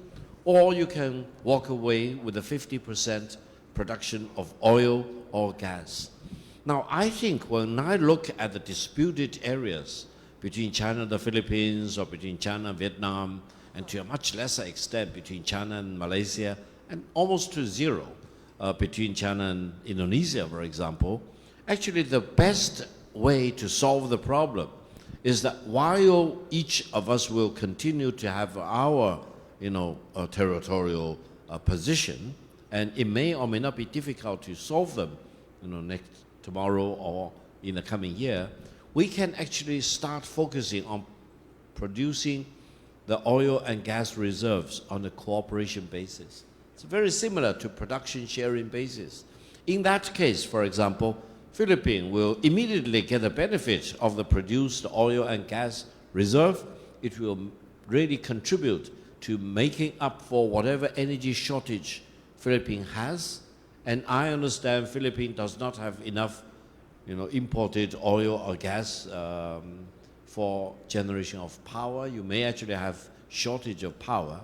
or you can walk away with the 50% production of oil or gas. Now, I think when I look at the disputed areas between China and the Philippines, or between China and Vietnam, and to a much lesser extent between China and Malaysia, and almost to zero between China and Indonesia, for example, actually the best way to solve the problem is that while each of us will continue to have our territorial position, and it may or may not be difficult to solve them tomorrow or in the coming year, we can actually start focusing on producing the oil and gas reserves on a cooperation basis. It's very similar to production sharing basis. In that case, for example, Philippines will immediately get the benefit of the produced oil and gas reserve. It will really contribute to making up for whatever energy shortage Philippines has. And I understand Philippines does not have enough imported oil or gas for generation of power. You may actually have shortage of power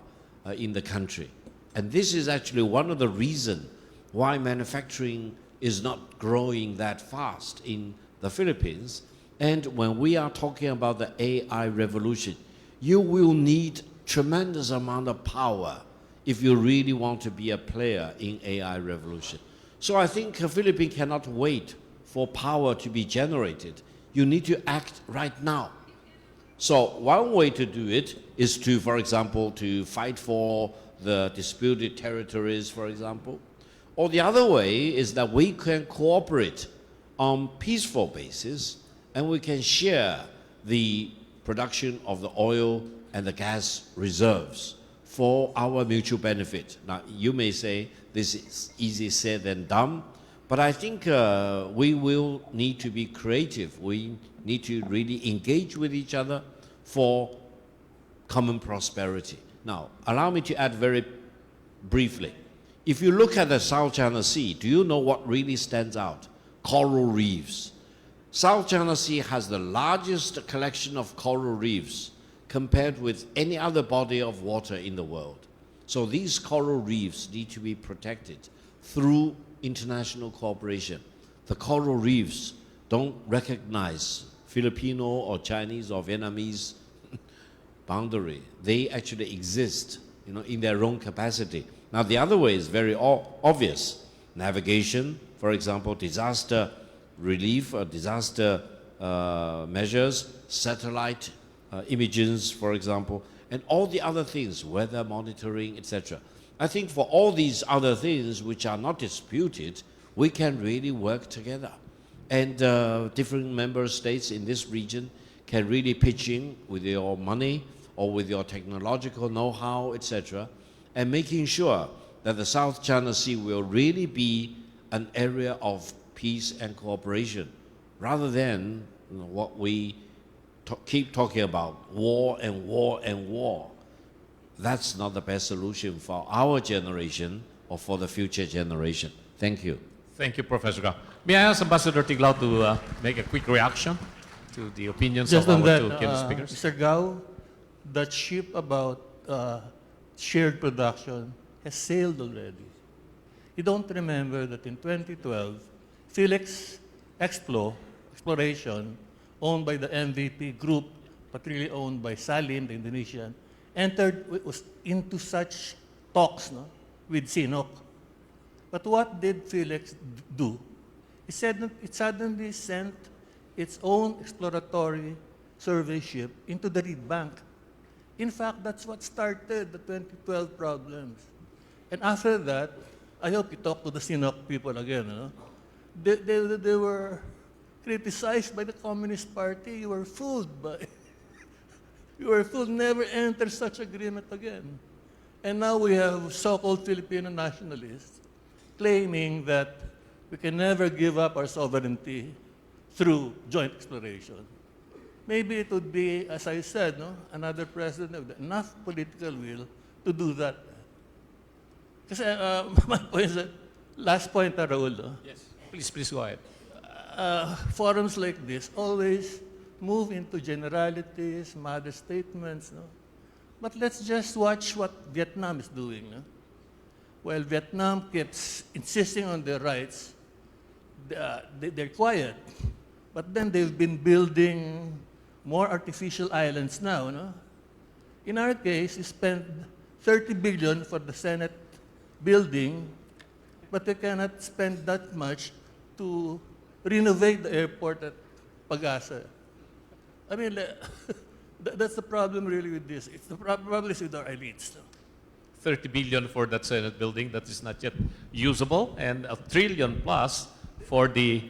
in the country. And this is actually one of the reasons why manufacturing is not growing that fast in the Philippines. And when we are talking about the AI revolution, you will need tremendous amount of power if you really want to be a player in AI revolution. So I think the Philippines cannot wait for power to be generated. You need to act right now. So one way to do it is to, for example, to fight for the disputed territories, for example. Or the other way is that we can cooperate on peaceful basis, and we can share the production of the oil and the gas reserves for our mutual benefit. Now, you may say this is easy said than done, but I think we will need to be creative. We need to really engage with each other for common prosperity. Now, allow me to add very briefly. If you look at the South China Sea, do you know what really stands out? Coral reefs. South China Sea has the largest collection of coral reefs compared with any other body of water in the world. So these coral reefs need to be protected through international cooperation. The coral reefs don't recognize Filipino or Chinese or Vietnamese boundary. They actually exist in their own capacity. Now, the other way is very obvious. Navigation, for example, disaster relief or disaster measures, satellite images, for example, and all the other things, weather monitoring, etc. I think for all these other things which are not disputed, we can really work together. And different member states in this region can really pitch in with your money or with your technological know-how, etc., and making sure that the South China Sea will really be an area of peace and cooperation, rather than what we keep talking about, war and war and war. That's not the best solution for our generation or for the future generation. Thank you. Thank you, Professor Gao. May I ask Ambassador Tiglao to make a quick reaction to the opinions Just of on our that, two keynote speakers? Mr. Gao, that ship about shared production has sailed already. You don't remember that in 2012, Felix Exploration, owned by the MVP group, but really owned by Salim, the Indonesian, was into such talks with Sinok. But what did Felix do? He said that it suddenly sent its own exploratory survey ship into the reed bank. In fact, that's what started the 2012 problems. And after that, I hope you talk to the Sinok people again. They were criticized by the Communist Party. You were fooled by. You were fooled. Never enter such agreement again. And now we have so-called Filipino nationalists claiming that we can never give up our sovereignty through joint exploration. Maybe it would be, as I said, another president with enough political will to do that. Kasi my point is that, last point, Raul. Yes, please go ahead. Forums like this always move into generalities, mother statements. But let's just watch what Vietnam is doing. While Vietnam keeps insisting on their rights, they're quiet. But then they've been building more artificial islands now. In our case, we spent 30 billion for the Senate building, but we cannot spend that much to renovate the airport at Pag-asa. I mean, that's the problem really with this. It's the problem is with our elites. 30 billion for that Senate building that is not yet usable, and $1 trillion plus for the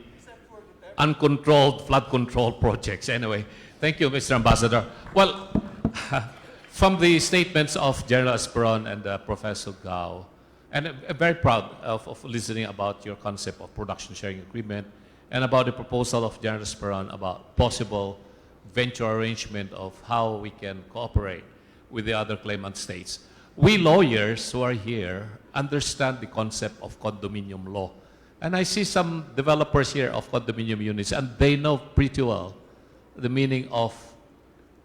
uncontrolled flood control projects. Anyway, thank you, Mr. Ambassador. Well, from the statements of General Esperon and Professor Gao, and I'm very proud of listening about your concept of production sharing agreement and about the proposal of General Esperon about possible venture arrangement of how we can cooperate with the other claimant states. We lawyers who are here understand the concept of condominium law. And I see some developers here of condominium units, and they know pretty well the meaning of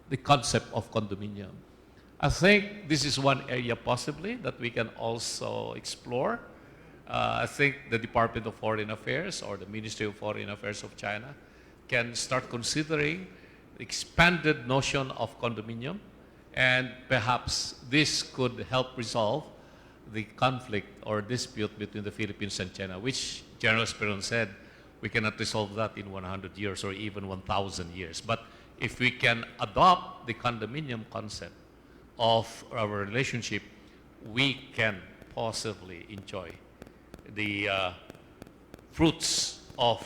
the concept of condominium. I think this is one area possibly that we can also explore. I think the Department of Foreign Affairs or the Ministry of Foreign Affairs of China can start considering the expanded notion of condominium, and perhaps this could help resolve the conflict or dispute between the Philippines and China, which General Esperon said we cannot resolve that in 100 years or even 1,000 years. But if we can adopt the condominium concept of our relationship, we can possibly enjoy the fruits of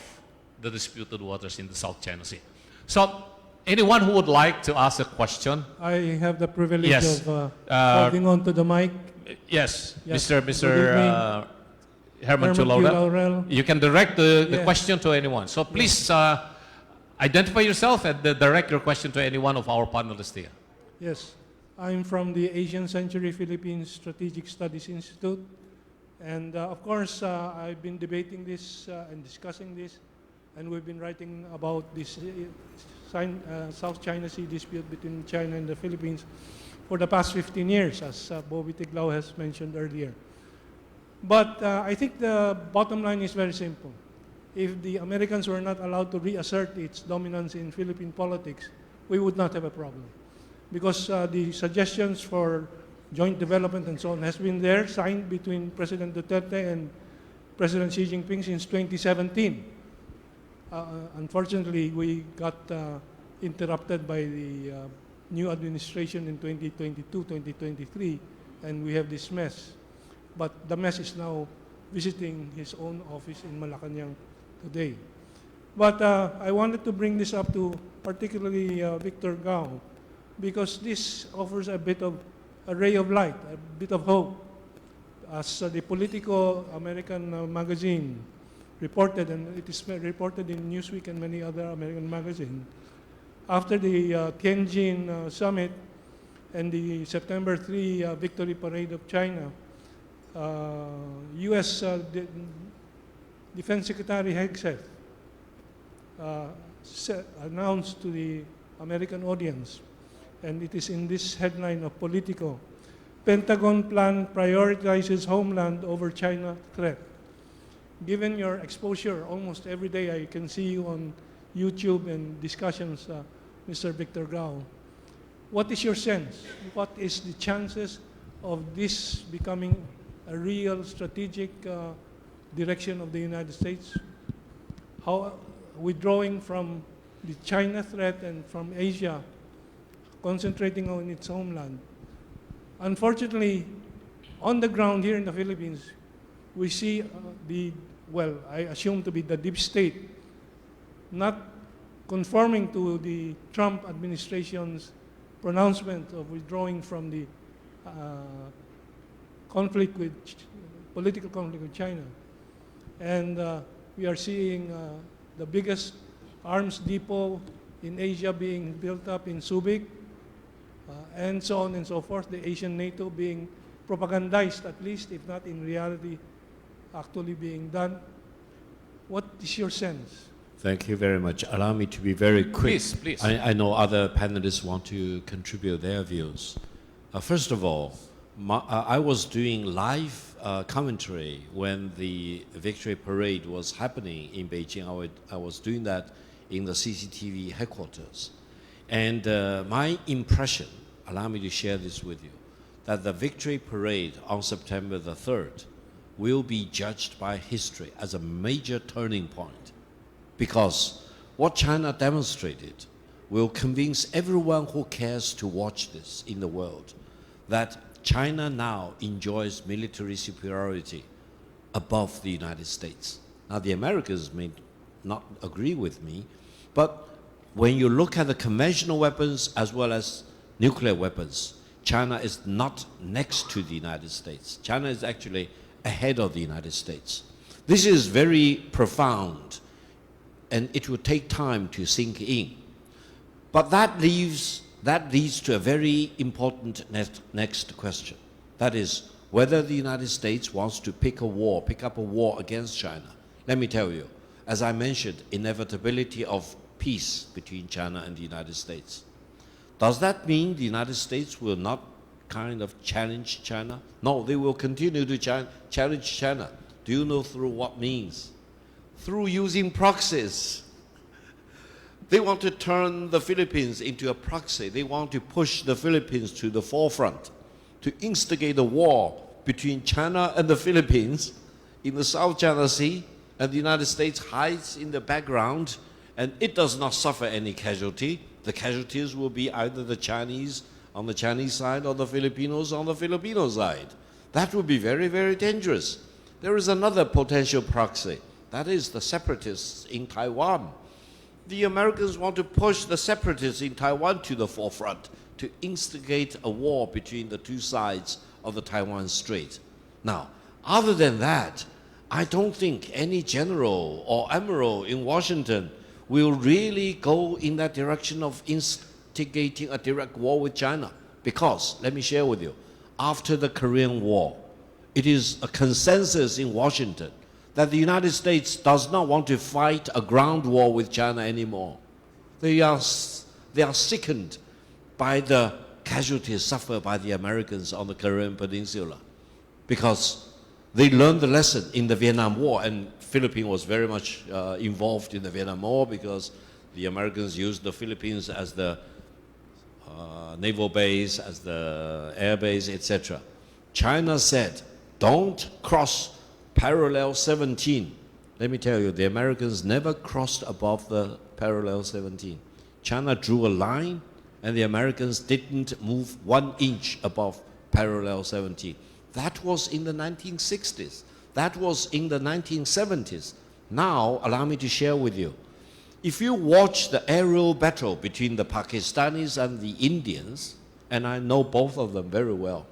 the disputed waters in the South China Sea. So, anyone who would like to ask a question? I have the privilege Yes. of holding on to the mic. Yes, Yes. Mr. Good evening. Herman Q. Q. Laurel. Laurel. You can direct the Yes. question to anyone. So please identify yourself and direct your question to any one of our panelists here. Yes, I'm from the Asian Century Philippines Strategic Studies Institute. And of course, I've been debating this and discussing this, and we've been writing about this South China Sea dispute between China and the Philippines for the past 15 years, as Bobby Tiglao has mentioned earlier. But I think the bottom line is very simple. If the Americans were not allowed to reassert its dominance in Philippine politics, we would not have a problem. Because the suggestions for joint development and so on, has been there, signed between President Duterte and President Xi Jinping since 2017. Unfortunately, we got interrupted by the new administration in 2022, 2023, and we have this mess. But the mess is now visiting his own office in Malacanang today. But I wanted to bring this up to particularly Victor Gao, because this offers a bit of a ray of light, a bit of hope. As the Politico American magazine reported, and it is reported in Newsweek and many other American magazines, after the Tianjin summit and the September 3 victory parade of China, U.S. Defense Secretary Hegseth announced to the American audience, and it is in this headline of Politico, Pentagon plan prioritizes homeland over China threat. Given your exposure, almost every day I can see you on YouTube and discussions, Mr. Victor Gao. What is your sense? What is the chances of this becoming a real strategic direction of the United States? How withdrawing from the China threat and from Asia, concentrating on its homeland. Unfortunately, on the ground here in the Philippines, we see I assume to be the deep state, not conforming to the Trump administration's pronouncement of withdrawing from the political conflict with China. And we are seeing the biggest arms depot in Asia being built up in Subic, and so on and so forth, the Asian NATO being propagandized at least, if not in reality, actually being done. What is your sense? Thank you very much. Allow me to be very quick. Please, please. I know other panelists want to contribute their views. First of all, I was doing live commentary when the victory parade was happening in Beijing. I was doing that in the CCTV headquarters. And my impression, allow me to share this with you, that the victory parade on September the 3rd will be judged by history as a major turning point, because what China demonstrated will convince everyone who cares to watch this in the world that China now enjoys military superiority above the United States. Now, the Americans may not agree with me, but when you look at the conventional weapons as well as nuclear weapons, China is not next to the United States. China is actually ahead of the United States. This is very profound, and it will take time to sink in. But that leads to a very important next question. That is, whether the United States wants to pick up a war against China. Let me tell you, as I mentioned, inevitability of peace between China and the United States. Does that mean the United States will not kind of challenge China? No, they will continue to challenge China. Do you know through what means? Through using proxies. They want to turn the Philippines into a proxy. They want to push the Philippines to the forefront, to instigate a war between China and the Philippines in the South China Sea, and the United States hides in the background, and it does not suffer any casualty. The casualties will be either the Chinese on the Chinese side or the Filipinos on the Filipino side. That would be very, very dangerous. There is another potential proxy. That is the separatists in Taiwan. The Americans want to push the separatists in Taiwan to the forefront to instigate a war between the two sides of the Taiwan Strait. Now, other than that, I don't think any general or admiral in Washington will really go in that direction of instigating a direct war with China. Because, let me share with you, after the Korean War, it is a consensus in Washington that the United States does not want to fight a ground war with China anymore. They are sickened by the casualties suffered by the Americans on the Korean Peninsula, because they learned the lesson in the Vietnam War, and Philippines was very much involved in the Vietnam War because the Americans used the Philippines as the naval base, as the air base, etc. China said, don't cross parallel 17. Let me tell you, the Americans never crossed above the parallel 17. China drew a line, and the Americans didn't move 1 inch above parallel 17. That was in the 1960s. That was in the 1970s. Now, allow me to share with you. If you watch the aerial battle between the Pakistanis and the Indians, and I know both of them very well,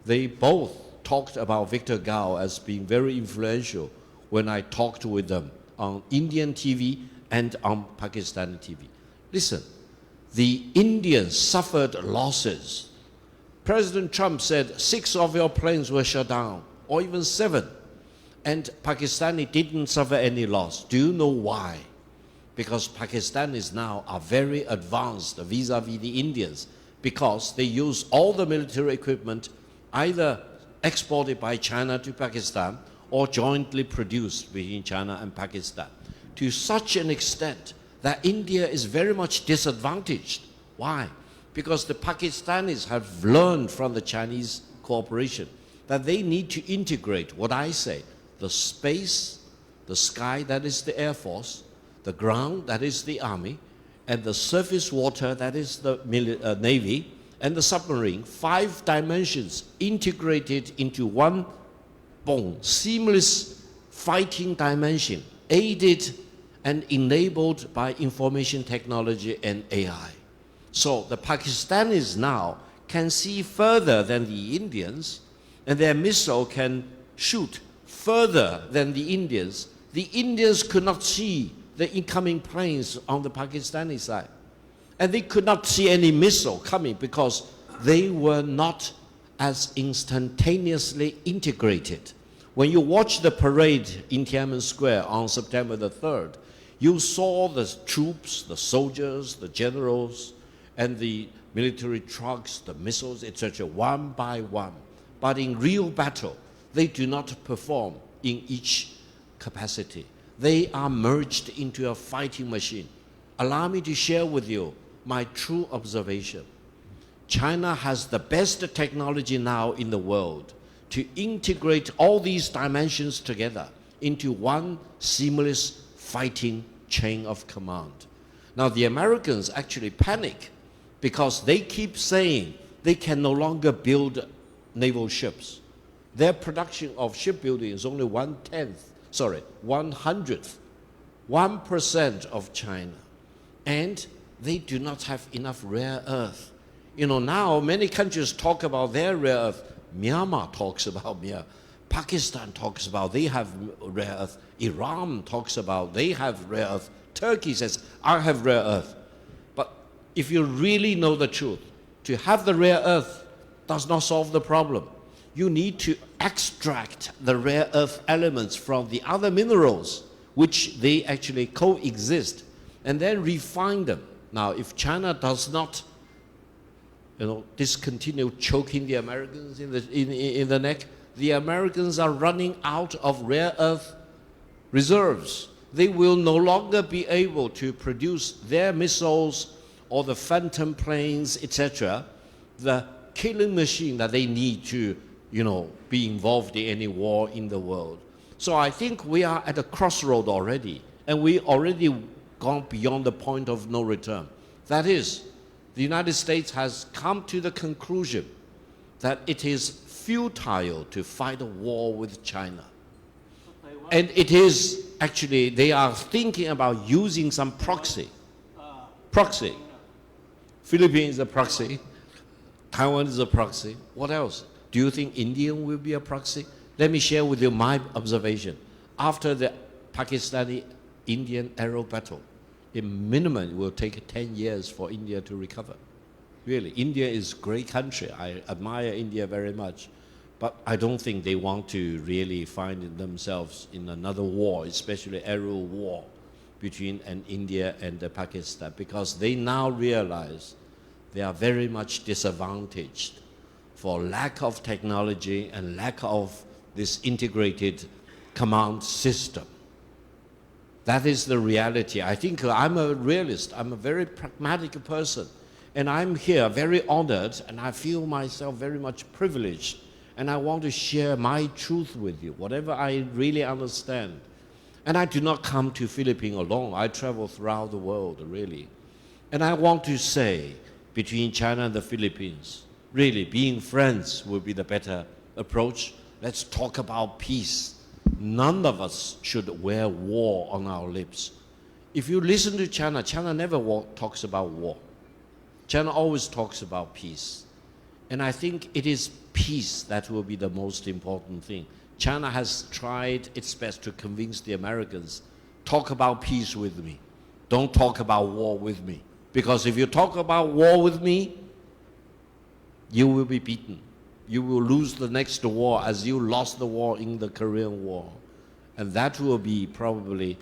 they both talked about Victor Gao as being very influential when I talked with them on Indian TV and on Pakistani TV. Listen, the Indians suffered losses. President Trump said 6 of your planes were shut down, or even 7. And Pakistani didn't suffer any loss. Do you know why? Because Pakistanis now are very advanced vis-a-vis the Indians, because they use all the military equipment either exported by China to Pakistan or jointly produced between China and Pakistan, to such an extent that India is very much disadvantaged. Why? Because the Pakistanis have learned from the Chinese cooperation that they need to integrate what I say, the space, the sky, that is the Air Force, the ground, that is the Army, and the surface water, that is the Navy, and the submarine, 5 dimensions integrated into one seamless fighting dimension, aided and enabled by information technology and AI. So the Pakistanis now can see further than the Indians, and their missile can shoot further than the Indians. The Indians could not see the incoming planes on the Pakistani side. And they could not see any missile coming because they were not as instantaneously integrated. When you watch the parade in Tiananmen Square on September the 3rd, you saw the troops, the soldiers, the generals, and the military trucks, the missiles, etc., one by one. But in real battle, they do not perform in each capacity. They are merged into a fighting machine. Allow me to share with you my true observation. China has the best technology now in the world to integrate all these dimensions together into one seamless fighting chain of command. Now, the Americans actually panic because they keep saying they can no longer build naval ships. Their production of shipbuilding is only 100th, 1% of China. And they do not have enough rare earth. You know, now many countries talk about their rare earth. Myanmar talks about Pakistan talks about they have rare earth. Iran talks about they have rare earth. Turkey says, I have rare earth. But if you really know the truth, to have the rare earth does not solve the problem. You need to extract the rare earth elements from the other minerals, which they actually coexist, and then refine them. Now, if China does not, discontinue choking the Americans in the neck, the Americans are running out of rare earth reserves. They will no longer be able to produce their missiles or the phantom planes, etc., the killing machine that they need to, be involved in any war in the world. So I think we are at a crossroad already, and we already gone beyond the point of no return. That is, the United States has come to the conclusion that it is futile to fight a war with China. And it is actually, they are thinking about using some proxy. Philippines is a proxy. Taiwan is a proxy. What else? Do you think India will be a proxy? Let me share with you my observation. After the Pakistani-Indian aerial battle, in minimum, it will take 10 years for India to recover. Really, India is a great country. I admire India very much. But I don't think they want to really find themselves in another war, especially aerial war between India and Pakistan, because they now realize they are very much disadvantaged for lack of technology and lack of this integrated command system. That is the reality. I think I'm a realist. I'm a very pragmatic person. And I'm here very honored, and I feel myself very much privileged. And I want to share my truth with you, whatever I really understand. And I do not come to Philippines alone. I travel throughout the world, really. And I want to say, between China and the Philippines, really, being friends will be the better approach. Let's talk about peace. None of us should wear war on our lips. If you listen to China, China never talks about war. China always talks about peace. And I think it is peace that will be the most important thing. China has tried its best to convince the Americans, talk about peace with me. Don't talk about war with me. Because if you talk about war with me, you will be beaten. You will lose the next war as you lost the war in the Korean War. And that will be probably,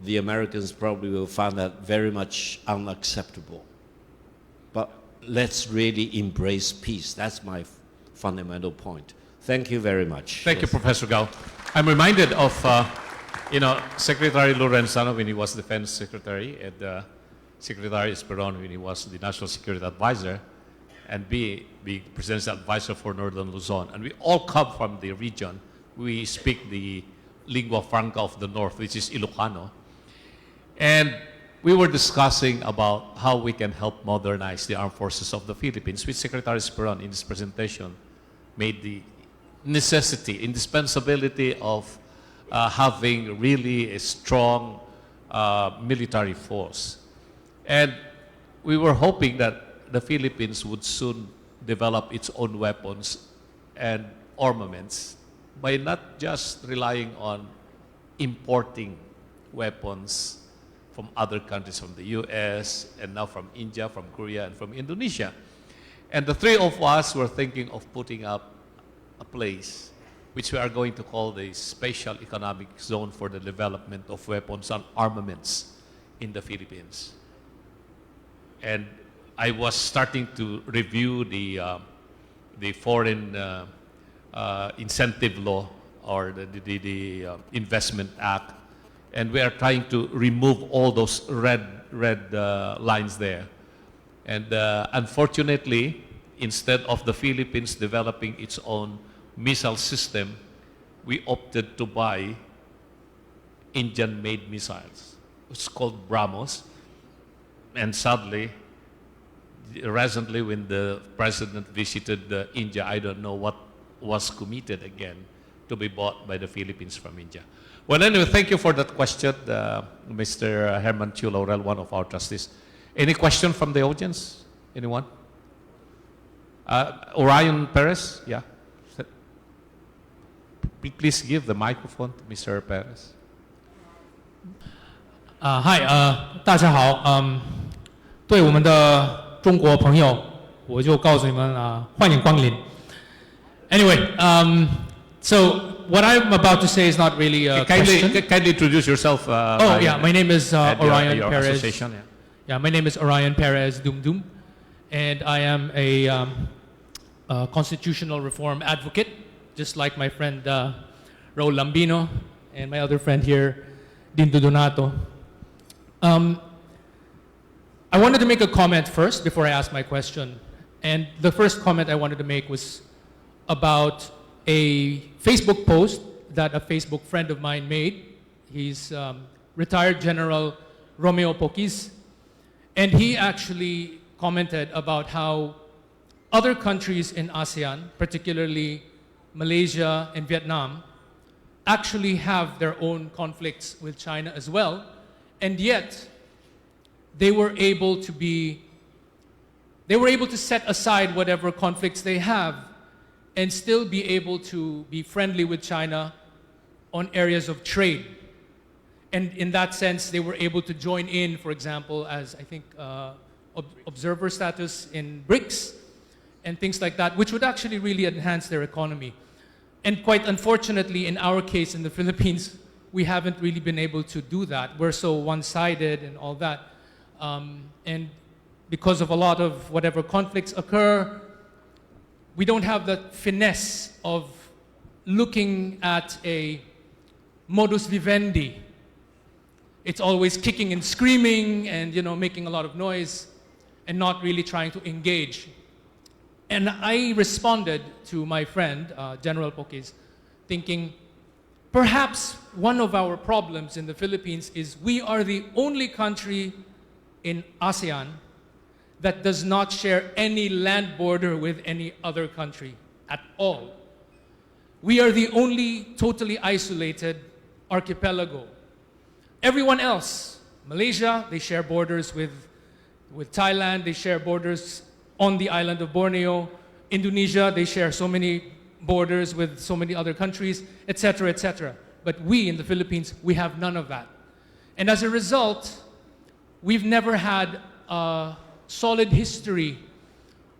the Americans probably will find that very much unacceptable. But let's really embrace peace. That's my fundamental point. Thank you very much. Thank you, Professor Gao. I'm reminded of, Secretary Lorenzano when he was Defense Secretary, and Secretary Esperon when he was the National Security Advisor, and be Presidential Advisor for Northern Luzon. And we all come from the region. We speak the lingua franca of the North, which is Ilocano. And we were discussing about how we can help modernize the armed forces of the Philippines, which Secretary Esperon in his presentation made the necessity, indispensability of having really a strong military force. And we were hoping that the Philippines would soon develop its own weapons and armaments by not just relying on importing weapons from other countries, from the US, and now from India, from Korea, and from Indonesia. And the three of us were thinking of putting up a place which we are going to call the Special Economic Zone for the Development of Weapons and Armaments in the Philippines. And I was starting to review the foreign incentive law, or the Investment Act, and we are trying to remove all those red lines there. And unfortunately, instead of the Philippines developing its own missile system, we opted to buy Indian-made missiles. It's called BrahMos. And sadly, recently when the president visited India, I don't know what was committed again to be bought by the Philippines from India. Well, anyway, thank you for that question, Mr. Herman Chu Laurel, one of our trustees. Any question from the audience? Anyone? Orion Perez? Yeah. Please give the microphone to Mr. Perez. Hi, 大家好，对我们的中国朋友，我就告诉你们欢迎光临。Anyway, so what I'm about to say is not really a question. Kindly introduce yourself. Yeah, my name is Orion your Perez. Association, yeah. Yeah, my name is Orion Perez Dum Dum, and I am a constitutional reform advocate, just like my friend Raul Lambino and my other friend here, Dinto Donato. I wanted to make a comment first before I ask my question. And the first comment I wanted to make was about a Facebook post that a Facebook friend of mine made. He's retired General Romeo Poquis. And he actually commented about how other countries in ASEAN, particularly Malaysia and Vietnam, actually have their own conflicts with China as well. And yet, they were able to set aside whatever conflicts they have and still be able to be friendly with China on areas of trade. And in that sense, they were able to join in, for example, as I think observer status in BRICS and things like that, which would actually really enhance their economy. And quite unfortunately, in our case in the Philippines, we haven't really been able to do that. We're so one-sided and all that. And because of a lot of whatever conflicts occur, we don't have the finesse of looking at a modus vivendi. It's always kicking and screaming and making a lot of noise. and not really trying to engage. And I responded to my friend, General Pokis, thinking, perhaps one of our problems in the Philippines is we are the only country in ASEAN that does not share any land border with any other country at all. We are the only totally isolated archipelago. Everyone else, Malaysia, they share borders with Thailand, they share borders on the island of Borneo. Indonesia, they share so many borders with so many other countries, etc., etc. But we in the Philippines, we have none of that. And as a result, we've never had a solid history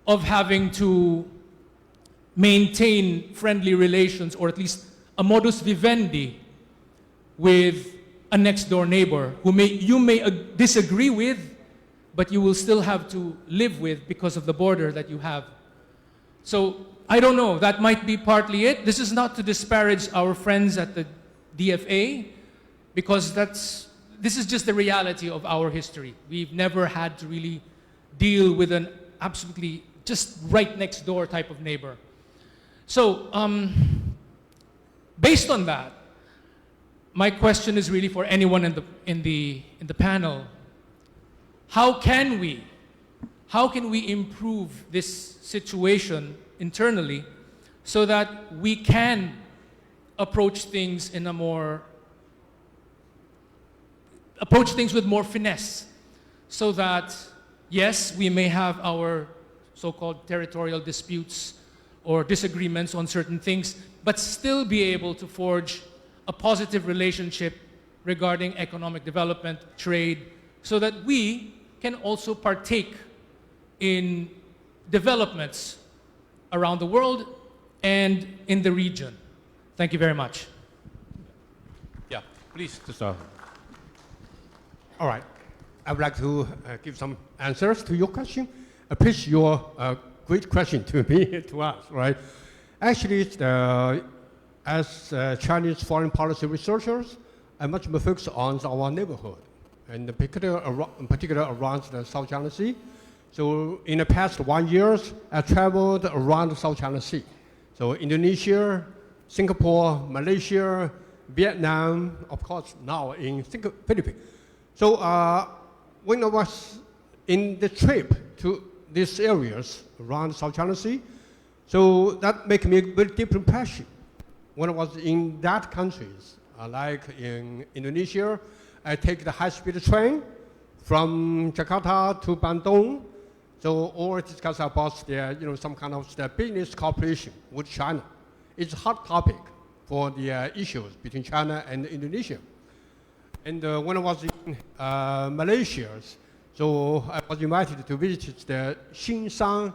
of having to maintain friendly relations, or at least a modus vivendi with a next-door neighbor who you may disagree with, but you will still have to live with because of the border that you have. So I don't know, that might be partly it. This is not to disparage our friends at the DFA, because this is just the reality of our history. We've never had to really deal with an absolutely just right next door type of neighbor. So based on that, my question is really for anyone in the panel. How can we improve this situation internally so that we can approach things with more finesse, so that yes, we may have our so-called territorial disputes or disagreements on certain things, but still be able to forge a positive relationship regarding economic development, trade, so that we can also partake in developments around the world and in the region. Thank you very much. Yeah, please. All right. I would like to give some answers to your question. Pitch your great question to me, to us, right? Actually, as Chinese foreign policy researchers, I'm much more focused on our neighborhood, and in particular around the South China Sea. So in the past 1 year, I traveled around the South China Sea. So Indonesia, Singapore, Malaysia, Vietnam, of course, now in Philippines. So when I was in the trip to these areas around South China Sea, so that made me a very deep impression. When I was in that countries, like in Indonesia, I take the high-speed train from Jakarta to Bandung. So all discuss about some kind of the business cooperation with China. It's a hot topic for the issues between China and Indonesia. And when I was in Malaysia, so I was invited to visit the Xinshan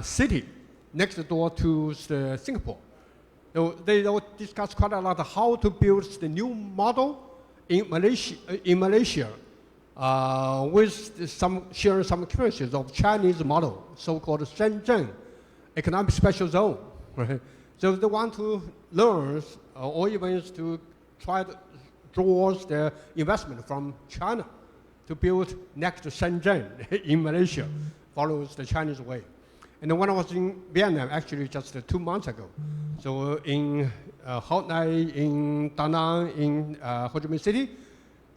city next door to Singapore. So they discuss quite a lot how to build the new model in Malaysia with sharing some experiences of Chinese model, so-called Shenzhen Economic Special Zone. Right? So they want to learn or even to try to draw the investment from China to build next to Shenzhen in Malaysia, follows the Chinese way. And when I was in Vietnam, actually just 2 months ago, so in Ho Nai, in Da Nang, in Ho Chi Minh City,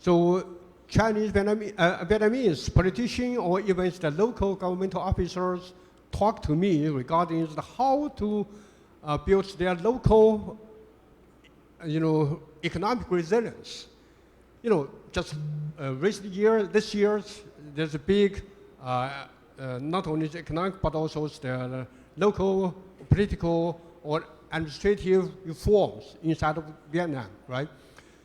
so Chinese Vietnamese politicians or even the local governmental officers talk to me regarding how to build their local, economic resilience. Just this year, there's a big, not only the economic, but also the local political or administrative reforms inside of Vietnam, right?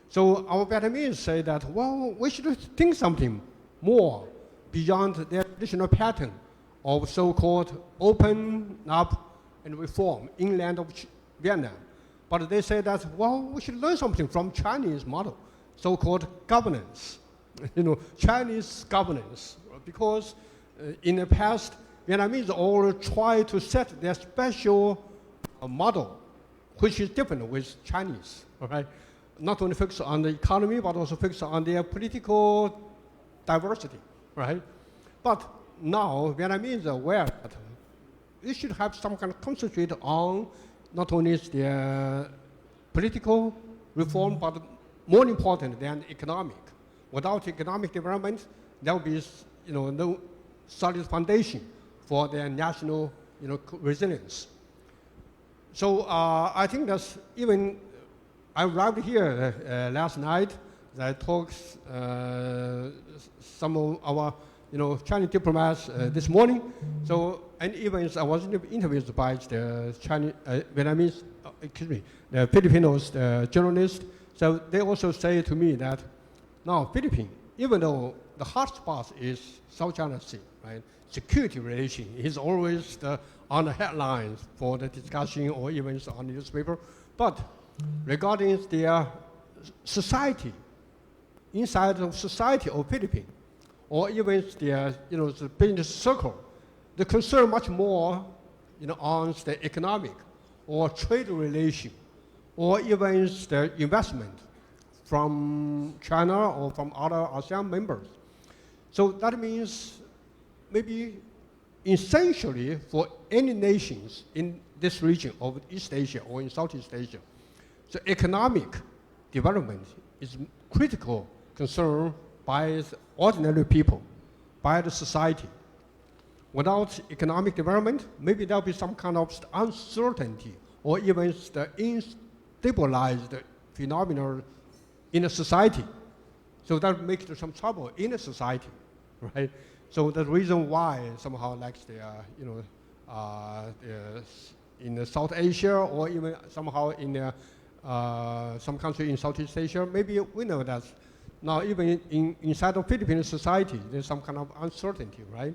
So our Vietnamese say that, well, we should think something more beyond their traditional pattern of so-called open up and reform inland of Vietnam. But they say that, well, we should learn something from Chinese model, so-called governance, Chinese governance, because in the past, Vietnamese all try to set their special model, which is different with Chinese, right? Not only focus on the economy, but also focus on their political diversity, right? But now Vietnamese are aware that we should have some kind of concentrate on not only the political reform, but more important than economic. Without economic development, there will be no solid foundation for their national resilience. So I think that's even, I arrived here last night. I talked some of our Chinese diplomats this morning. So, and even I was interviewed by the Chinese, Vietnamese, the Filipinos journalists. So they also say to me that now Philippines, even though the hotspot is South China Sea, right? Security relation is always on the headlines for the discussion or even on the newspaper. But regarding their society, inside of society of Philippines, or even their the business circle, the concern much more on the economic or trade relation, or even the investment from China or from other ASEAN members. So that means maybe essentially for any nations in this region of East Asia or in Southeast Asia, so economic development is critical concern by the ordinary people, by the society. Without economic development, maybe there'll be some kind of uncertainty or even the instabilized phenomena in a society. So that makes some trouble in a society, right? So the reason why somehow like in South Asia or even somehow in some country in Southeast Asia, maybe we know that now even inside of Philippine society, there's some kind of uncertainty, right?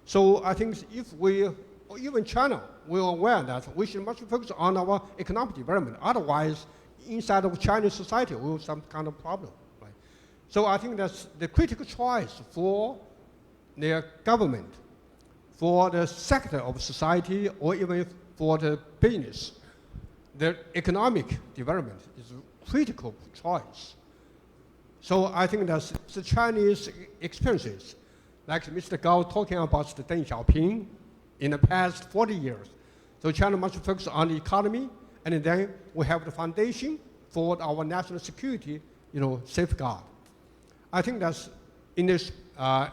So I think if we, or even China, we're aware that we should much focus on our economic development. Otherwise, inside of Chinese society, we will have some kind of problem, right? So I think that's the critical choice for their government, for the sector of society, or even for the business. The economic development is a critical choice. So I think that's the Chinese experiences, like Mr. Gao talking about the Deng Xiaoping in the past 40 years. So China must focus on the economy, and then we have the foundation for our national security, safeguard. I think that's in this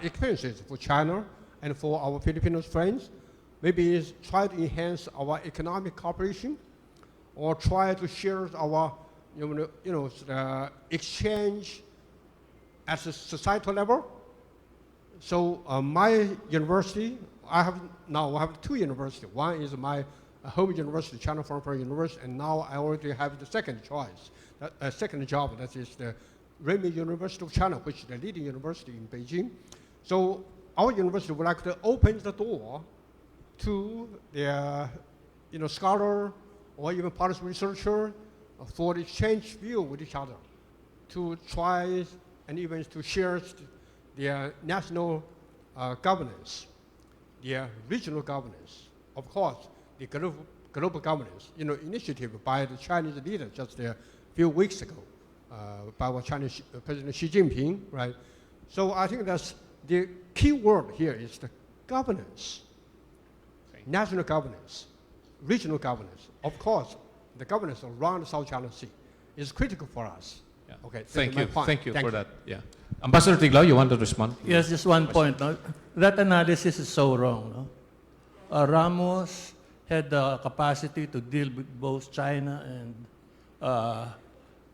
experiences for China and for our Filipino friends, maybe is try to enhance our economic cooperation, or try to share our, exchange at the societal level. So my university, I have two universities. One is my home university, China Foreign Affairs University, and now I already have the second choice, second job, that is the Renmin University of China, which is the leading university in Beijing. So our university would like to open the door to their, scholar or even policy researcher for the exchange view with each other, to try and even to share their national governance, their regional governance, of course, the global governance, initiative by the Chinese leader just a few weeks ago, by our Chinese President Xi Jinping, right? So I think that's the key word here is the governance, national governance, regional governance. Of course, the governance around the South China Sea is critical for us. Yeah. Okay. Thank you Thank for that. Yeah. Ambassador Tiglao, you want to respond? Yes, just one point. No? That analysis is so wrong. No? Ramos had the capacity to deal with both China and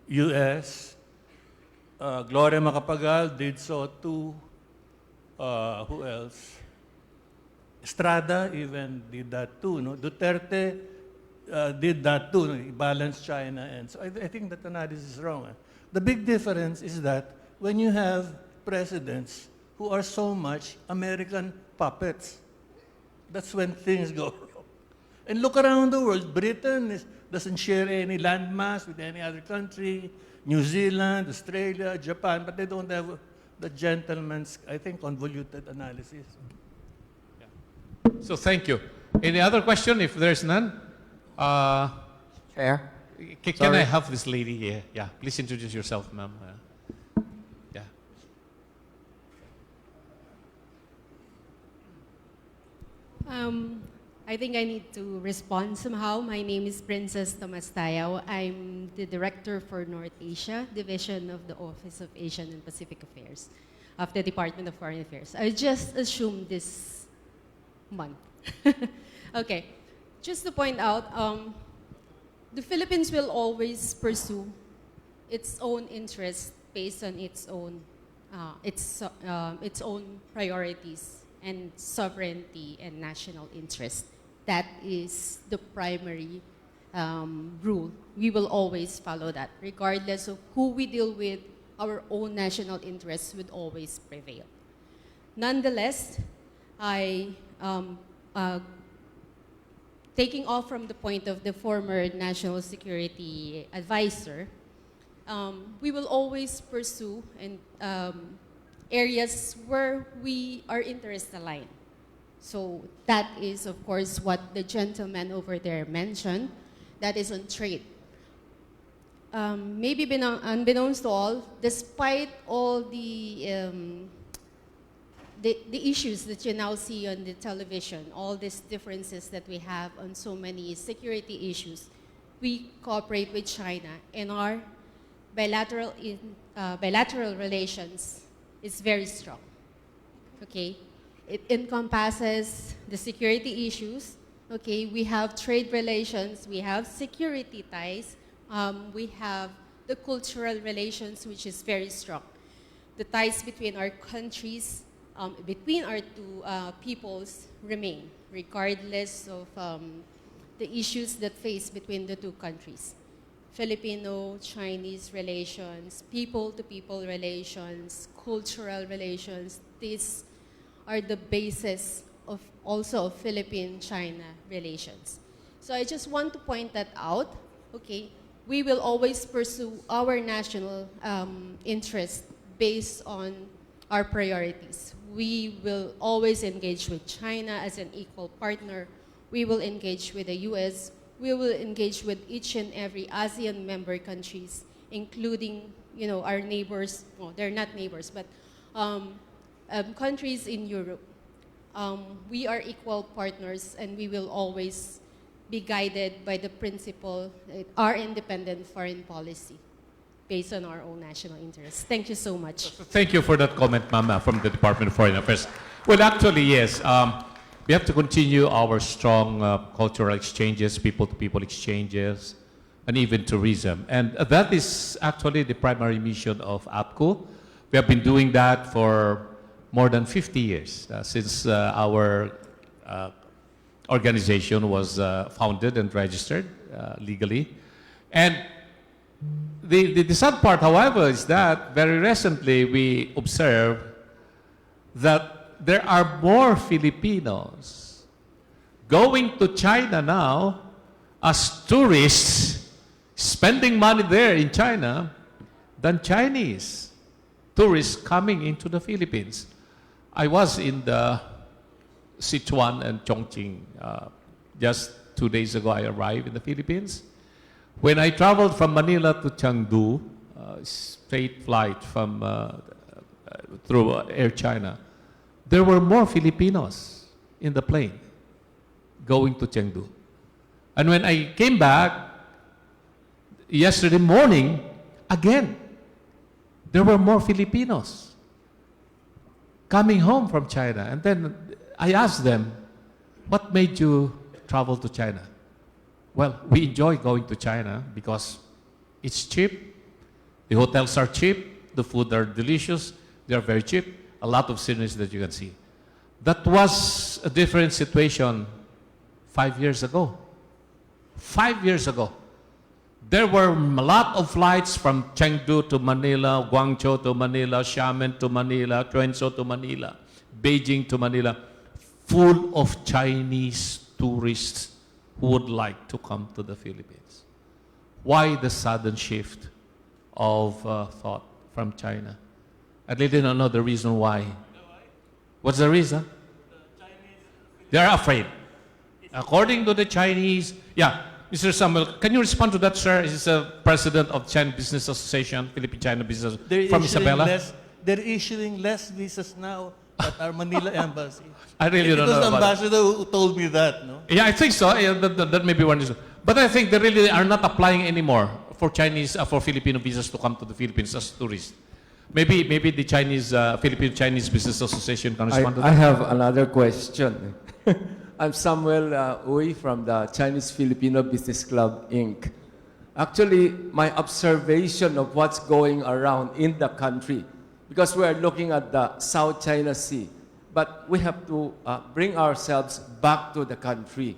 U.S. Gloria Macapagal did so too. Who else? Estrada even did that too. No? Duterte did that too. No? He balanced China. And so I think that analysis is wrong. The big difference is that when you have presidents who are so much American puppets, that's when things go wrong. And look around the world. Britain doesn't share any landmass with any other country. New Zealand, Australia, Japan, but they don't have the gentleman's, I think, convoluted analysis. Yeah. So thank you. Any other question? If there's none, Chair. can I have this lady here? Yeah, please introduce yourself, ma'am. Yeah. I think I need to respond somehow. My name is Princess Tomastayaw. I'm the Director for North Asia Division of the Office of Asian and Pacific Affairs of the Department of Foreign Affairs. I just assumed this month. Okay, just to point out, the Philippines will always pursue its own interests based on its own priorities and sovereignty and national interest. That is the primary rule. We will always follow that. Regardless of who we deal with, our own national interests would always prevail. Nonetheless, taking off from the point of the former National Security Advisor, we will always pursue areas where our interests align. So that is, of course, what the gentleman over there mentioned. That is on trade. Maybe unbeknownst to all, despite all the issues that you now see on the television, all these differences that we have on so many security issues, we cooperate with China, and our bilateral relations is very strong. Okay, it encompasses the security issues. Okay, we have trade relations, we have security ties, we have the cultural relations, which is very strong. The ties between our countries, between our two peoples remain, regardless of the issues that face between the two countries. Filipino-Chinese relations, people-to-people relations, cultural relations, these are the basis of also of Philippine-China relations. So I just want to point that out. Okay, we will always pursue our national interest based on our priorities. We will always engage with China as an equal partner. We will engage with the US. We will engage with each and every ASEAN member countries, including, you know, our neighbors. Well, they're not neighbors, but countries in Europe. We are equal partners, and we will always be guided by the principle, our independent foreign policy, based on our own national interests. Thank you so much. Thank you for that comment, Mama, from the Department of Foreign Affairs. Well, actually, yes. We have to continue our strong cultural exchanges, people-to-people exchanges, and even tourism. And that is actually the primary mission of APCO. We have been doing that for more than 50 years, since our organization was founded and registered legally. And the sad part, however, is that very recently we observed that there are more Filipinos going to China now as tourists, spending money there in China, than Chinese tourists coming into the Philippines. I was in the Sichuan and Chongqing just 2 days ago. I arrived in the Philippines. When I traveled from Manila to Chengdu, straight flight from through Air China, there were more Filipinos in the plane going to Chengdu. And when I came back yesterday morning, again, there were more Filipinos coming home from China. And then I asked them, what made you travel to China? Well, we enjoy going to China because it's cheap, the hotels are cheap, the food are delicious, they are very cheap, a lot of sceneries that you can see. That was a different situation 5 years ago. 5 years ago. There were a lot of flights from Chengdu to Manila, Guangzhou to Manila, Xiamen to Manila, Quezon to Manila, Beijing to Manila, full of Chinese tourists who would like to come to the Philippines. Why the sudden shift of thought from China? I didn't know the reason why. What's the reason? They are afraid. According to the Chinese, yeah, Mr. Samuel, can you respond to that, sir? He's the president of China Business Association, Philippine-China Business, from Isabela. They're issuing less visas now at our Manila embassy. I really It don't was know the about it. ambassador who told me that, no? Yeah, I think so. Yeah, that may be one reason. But I think they really are not applying anymore for Chinese, for Filipino visas to come to the Philippines as tourists. Maybe the Chinese, Philippine-Chinese Business Association can respond to I that. have another question. I'm Samuel Uy from the Chinese Filipino Business Club, Inc. Actually, my observation of what's going around in the country, because we are looking at the South China Sea, but we have to bring ourselves back to the country.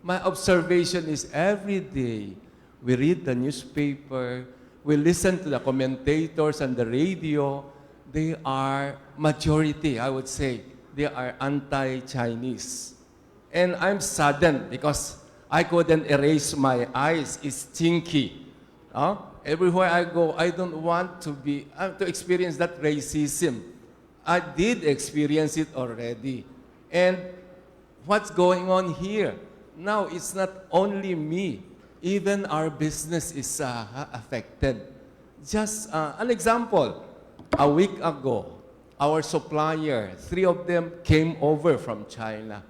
My observation is every day we read the newspaper, we listen to the commentators on the radio, they are majority, I would say. They are anti-Chinese. And I'm saddened because I couldn't erase my eyes. It's stinky. Everywhere I go, I don't want to experience that racism. I did experience it already. And what's going on here? Now, it's not only me. Even our business is affected. Just an example. A week ago, our supplier, 3 of them came over from China.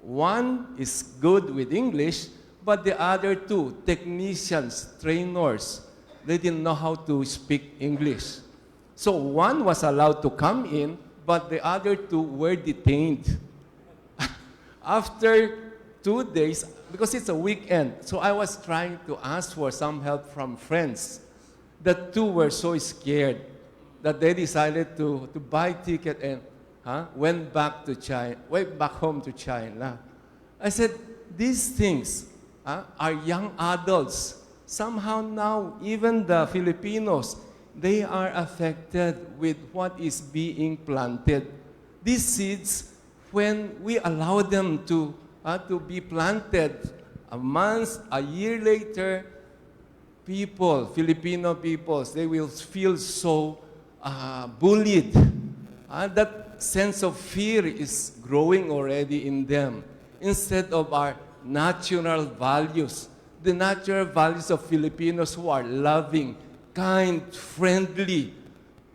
One is good with English, but the other 2, technicians, trainers, they didn't know how to speak English. So one was allowed to come in, but the other 2 were detained. After 2 days, because it's a weekend, so I was trying to ask for some help from friends. The 2 were so scared that they decided to buy ticket and went back home to China. I said, these things are young adults. Somehow now, even the Filipinos, they are affected with what is being planted. These seeds, when we allow them to be planted, a month, a year later, Filipino peoples, they will feel so bullied. That sense of fear is growing already in them. Instead of our natural values, the natural values of Filipinos who are loving, kind, friendly,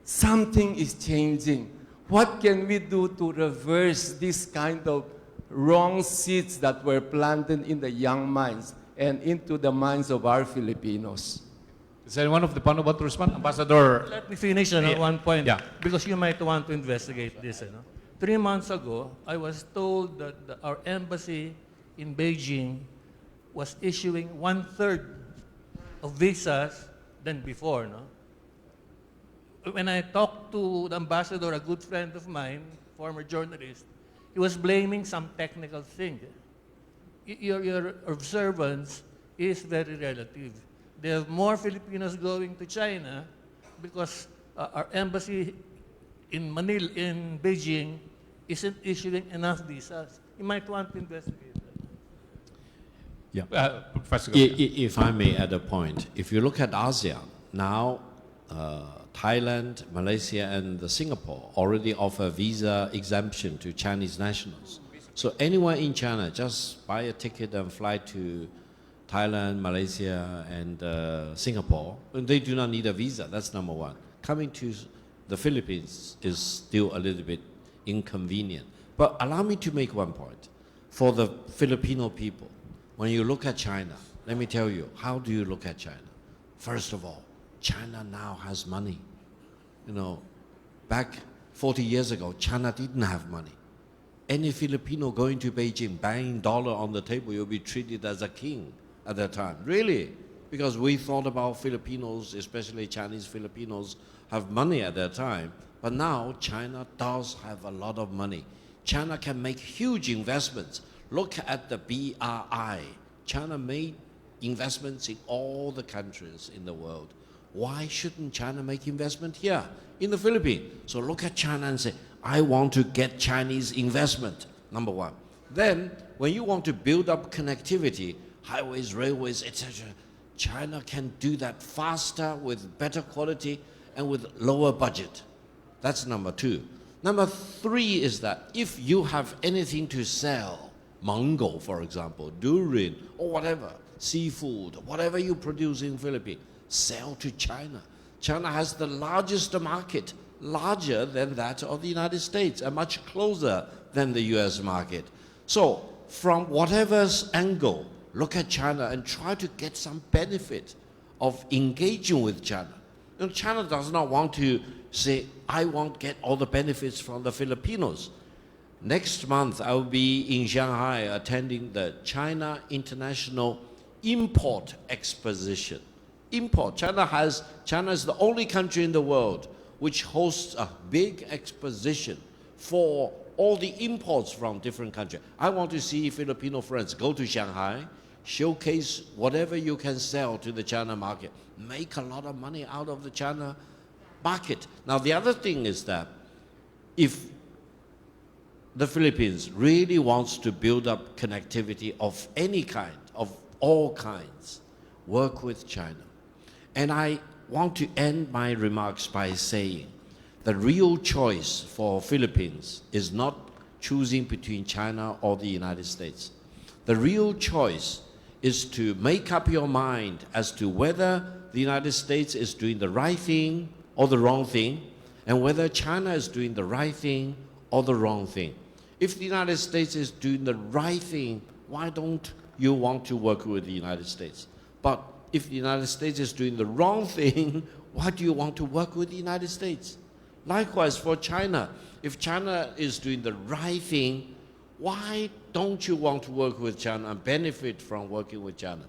something is changing. What can we do to reverse this kind of wrong seeds that were planted in the young minds and into the minds of our Filipinos? Is anyone of the panel about to respond? Ambassador? Let me finish on one point, Yeah. because you might want to investigate this. 3 months ago, I was told that our embassy in Beijing was issuing 1/3 of visas than before. No? When I talked to the ambassador, a good friend of mine, former journalist, he was blaming some technical thing. Your observance is very relative. There are more Filipinos going to China because our embassy in Manila, in Beijing, isn't issuing enough visas. You might want to investigate that. Yeah. Professor. If I may add a point, if you look at ASEAN, now Thailand, Malaysia, and Singapore already offer visa exemption to Chinese nationals. So anyone in China, just buy a ticket and fly to Thailand, Malaysia, and Singapore. And they do not need a visa, that's number one. Coming to the Philippines is still a little bit inconvenient. But allow me to make one point. For the Filipino people, when you look at China, let me tell you, how do you look at China? First of all, China now has money. Back 40 years ago, China didn't have money. Any Filipino going to Beijing, banging dollar on the table, you'll be treated as a king at that time. Really? Because we thought about Filipinos, especially Chinese Filipinos, have money at that time. But now, China does have a lot of money. China can make huge investments. Look at the BRI. China made investments in all the countries in the world. Why shouldn't China make investment here in the Philippines? So look at China and say, I want to get Chinese investment, number one. Then, when you want to build up connectivity, highways, railways, etc., China can do that faster with better quality and with lower budget. That's number 2. Number 3 is that if you have anything to sell, mango, for example, durian, or whatever, seafood, whatever you produce in Philippines, sell to China. China has the largest market larger than that of the United States and much closer than the US market. So from whatever angle, look at China and try to get some benefit of engaging with China. You know, China does not want to say, I won't get all the benefits from the Filipinos. Next month, I will be in Shanghai attending the China International Import Exposition. China is the only country in the world which hosts a big exposition for all the imports from different countries. I want to see Filipino friends go to Shanghai, showcase whatever you can sell to the China market, make a lot of money out of the China market. Now, the other thing is that if the Philippines really wants to build up connectivity of any kind, of all kinds, work with China. And I want to end my remarks by saying the real choice for Philippines is not choosing between China or the United States. The real choice is to make up your mind as to whether the United States is doing the right thing or the wrong thing, and whether China is doing the right thing or the wrong thing. If the United States is doing the right thing, why don't you want to work with the United States? But if the United States is doing the wrong thing, why do you want to work with the United States? Likewise for China, if China is doing the right thing, why don't you want to work with China and benefit from working with China?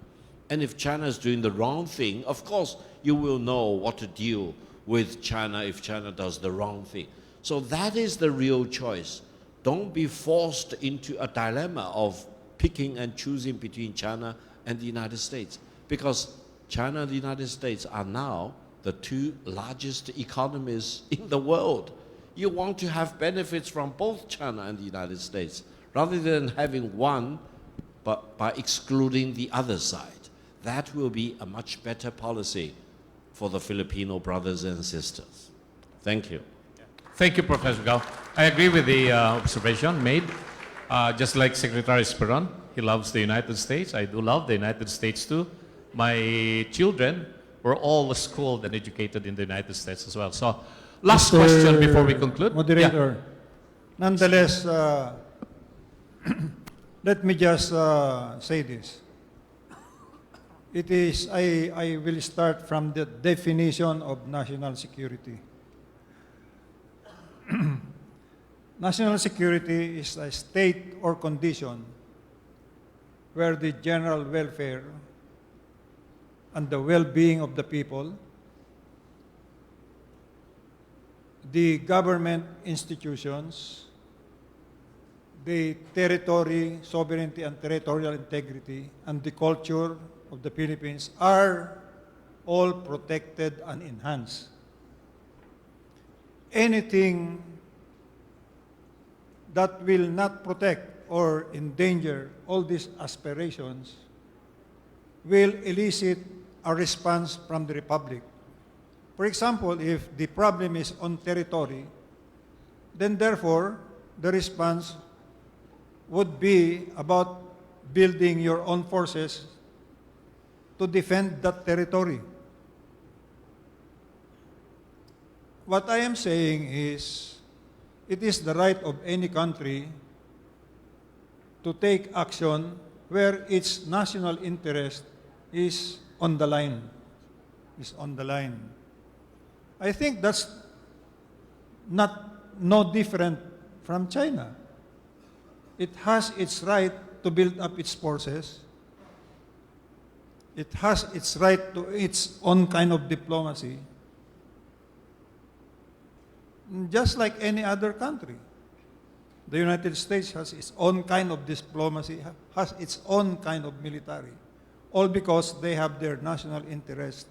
And if China is doing the wrong thing, of course, you will know what to deal with China if China does the wrong thing. So that is the real choice. Don't be forced into a dilemma of picking and choosing between China and the United States, because China and the United States are now the two largest economies in the world. You want to have benefits from both China and the United States, rather than having one but by excluding the other side. That will be a much better policy for the Filipino brothers and sisters. Thank you. Thank you, Professor Gao. I agree with the observation made. Just like Secretary Esperon, he loves the United States. I do love the United States too. My children were all schooled and educated in the United States as well. So, last question before we conclude. Moderator, nonetheless, let me just say this. It is, I will start from the definition of national security. National security is a state or condition where the general welfare and the well-being of the people, the government institutions, the territory, sovereignty and territorial integrity, and the culture of the Philippines are all protected and enhanced. Anything that will not protect or endanger all these aspirations will elicit a response from the Republic. For example, if the problem is on territory, then therefore the response would be about building your own forces to defend that territory. What I am saying is, it is the right of any country to take action where its national interest is on the line. I think that's no different from China. It has its right to build up its forces. It has its right to its own kind of diplomacy, just like any other country. The United States has its own kind of diplomacy, has its own kind of military, all because they have their national interest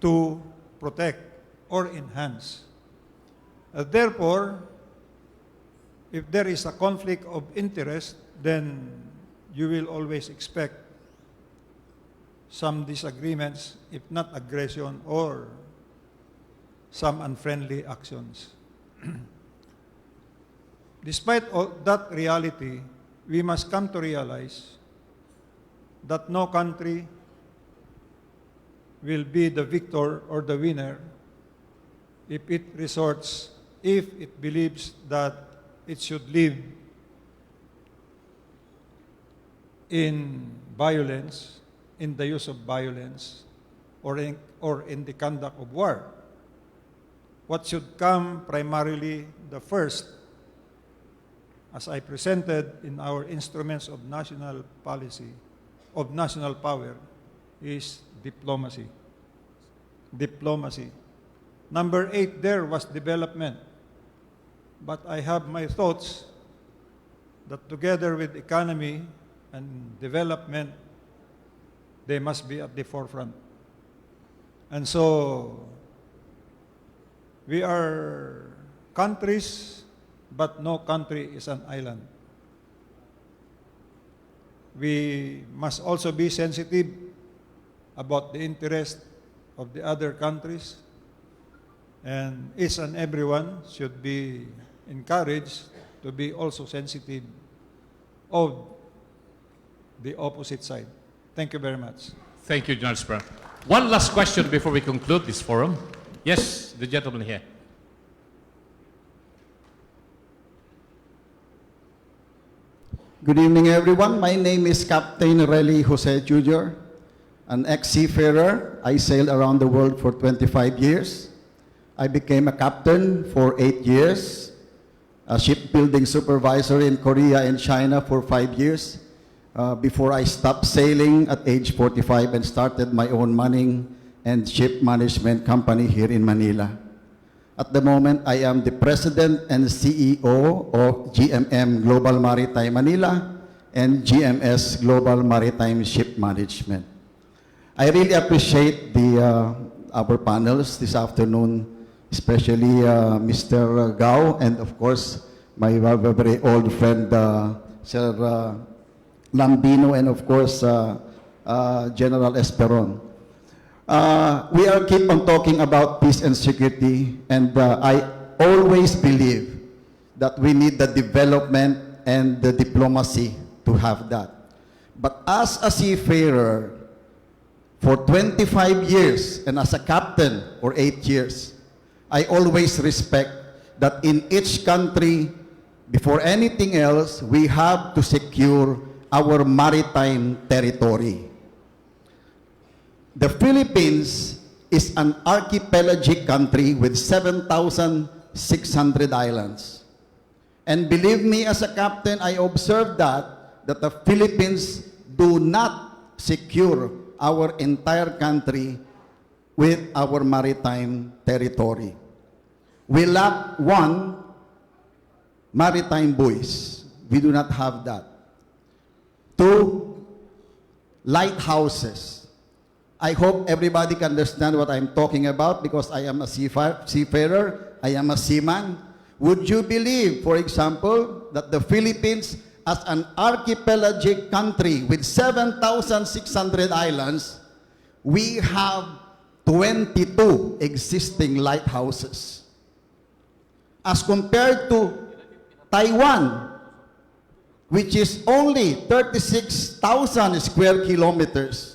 to protect or enhance. Therefore, if there is a conflict of interest, then you will always expect some disagreements, if not aggression, or some unfriendly actions. Despite all that reality, we must come to realize that no country will be the victor or the winner if it believes that it should live in violence, in the use of violence, or in the conduct of war. What should come primarily, the first, as I presented in our instruments of national policy, of national power, is diplomacy. Diplomacy. Number 8 there was development. But I have my thoughts that together with economy and development, they must be at the forefront. And so, we are countries, but no country is an island. We must also be sensitive about the interest of the other countries, and each and everyone should be encouraged to be also sensitive of the opposite side. Thank you very much. Thank you, General Spur. One last question before we conclude this forum. Yes, the gentleman here. Good evening, everyone. My name is Captain Relly Jose Jr., an ex-seafarer. I sailed around the world for 25 years. I became a captain for 8 years, a shipbuilding supervisor in Korea and China for 5 years, before I stopped sailing at age 45 and started my own mining and ship management company here in Manila. At the moment, I am the President and CEO of GMM Global Maritime Manila and GMS Global Maritime Ship Management. I really appreciate our panels this afternoon, especially Mr. Gao and of course my very old friend Sir Lambino and of course General Esperon. We are keep on talking about peace and security, and I always believe that we need the development and the diplomacy to have that. But as a seafarer for 25 years and as a captain for 8 years, I always respect that in each country, before anything else, we have to secure our maritime territory. The Philippines is an archipelagic country with 7,600 islands. And believe me, as a captain, I observed that the Philippines do not secure our entire country with our maritime territory. We lack one, maritime buoys. We do not have that. 2, lighthouses. I hope everybody can understand what I'm talking about because I am a seafarer, I am a seaman. Would you believe, for example, that the Philippines, as an archipelagic country with 7,600 islands, we have 22 existing lighthouses. As compared to Taiwan, which is only 36,000 square kilometers,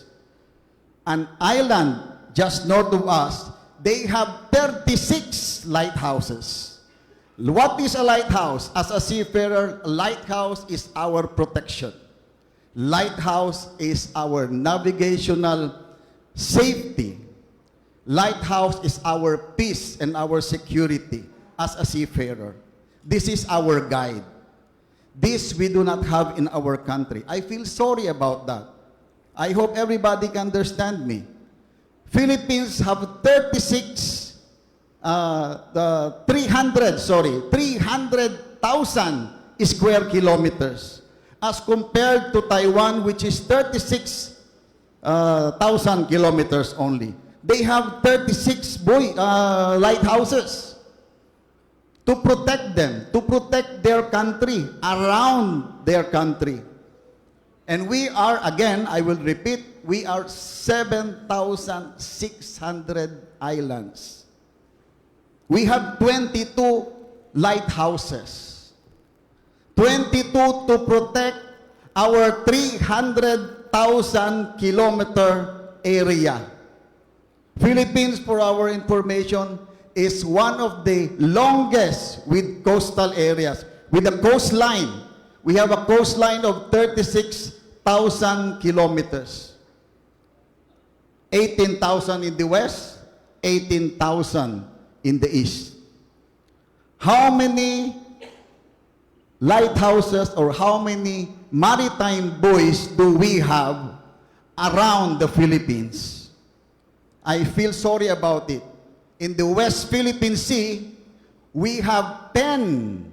an island just north of us, they have 36 lighthouses. What is a lighthouse? As a seafarer, a lighthouse is our protection. Lighthouse is our navigational safety. Lighthouse is our peace and our security as a seafarer. This is our guide. This we do not have in our country. I feel sorry about that. I hope everybody can understand me. Philippines have 300,000 square kilometers as compared to Taiwan, which is 36,000 kilometers only. They have 36 lighthouses to protect them, to protect their country, around their country. And we are, again, I will repeat, we are 7,600 islands. We have 22 lighthouses. 22 to protect our 300,000 kilometer area. Philippines, for our information, is one of the longest with coastal areas. With a coastline, we have a coastline of 36,000 kilometers. 18,000 in the west, 18,000 in the east. How many lighthouses or how many maritime buoys do we have around the Philippines? I feel sorry about it. In the West Philippine Sea, we have 10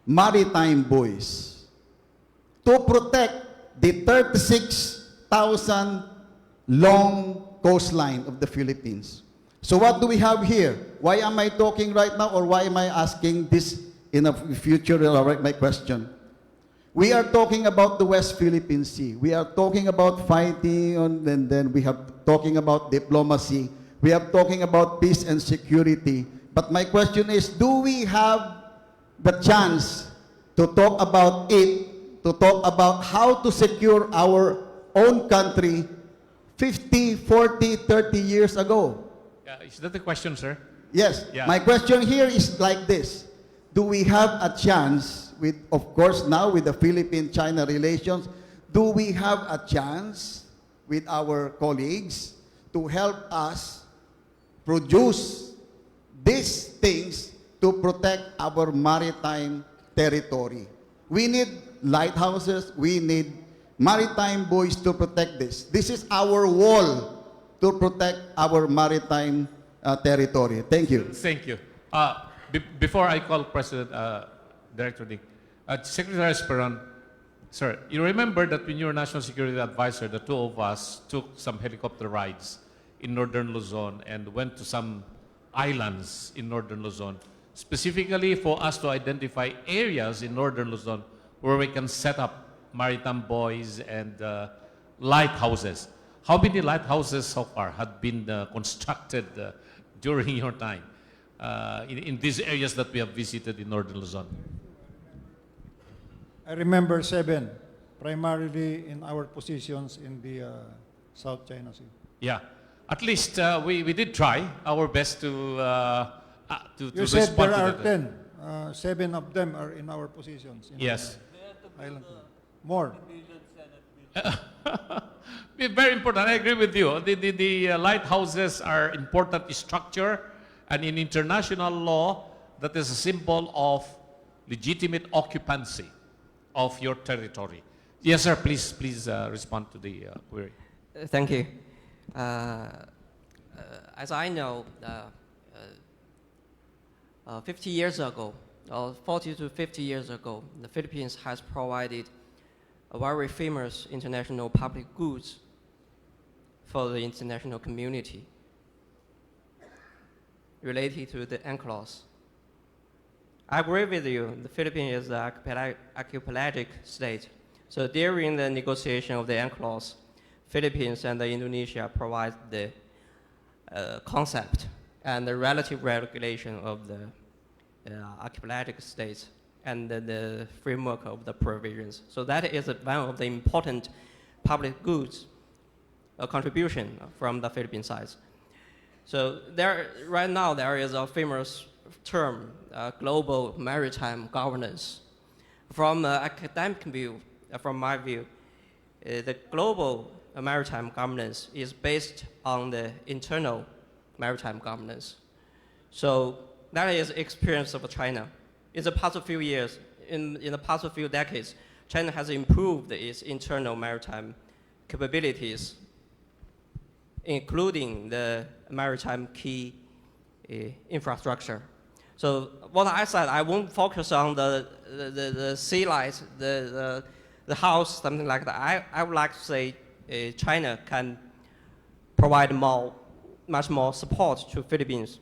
maritime buoys to protect the 36,000 long coastline of the Philippines. So what do we have here? Why am I talking right now, or why am I asking this in a future, my question? We are talking about the West Philippine Sea. We are talking about fighting, and then we have talking about diplomacy. We are talking about peace and security. But my question is, do we have the chance to talk about it, to talk about how to secure our own country 50, 40, 30 years ago? Is that the question, sir? Yes. Yeah. My question here is like this. Do we have a chance, with, of course, now with the Philippine-China relations, do we have a chance with our colleagues to help us produce these things to protect our maritime territory? We need lighthouses, we need maritime buoys to protect this. This is our wall to protect our maritime territory. Thank you. Thank you. Before I call President Director Dick, Secretary Esperon, sir, you remember that when you were National Security Advisor, the two of us took some helicopter rides in northern Luzon and went to some islands in northern Luzon, specifically for us to identify areas in northern Luzon where we can set up maritime buoys and lighthouses. How many lighthouses so far have been constructed during your time in these areas that we have visited in northern Luzon? I remember 7, primarily in our positions in the South China Sea. Yeah. At least we did try our best to You said respond there to are that. 10. 7 of them are in our positions. In Yes. the island. More. Very important. I agree with you. The lighthouses are important structure, and in international law, that is a symbol of legitimate occupancy of your territory. Yes, sir. Please respond to the query. Thank you. As I know, 50 years ago, or 40 to 50 years ago, the Philippines has provided a very famous international public goods for the international community related to the UNCLOS. I agree with you, the Philippines is an archipelagic state. So during the negotiation of the UNCLOS, Philippines and Indonesia provide the concept and the relative regulation of the archipelagic states and the framework of the provisions. So that is one of the important public goods contribution from the Philippine side. So right now there is a famous term, global maritime governance. From academic view, from my view, the global maritime governance is based on the internal maritime governance. So that is experience of China. In the past few years, in the past few decades, China has improved its internal maritime capabilities, including the maritime key infrastructure. So what I said, I won't focus on the sea light, the house, something like that. I would like to say China can provide much more support to Philippines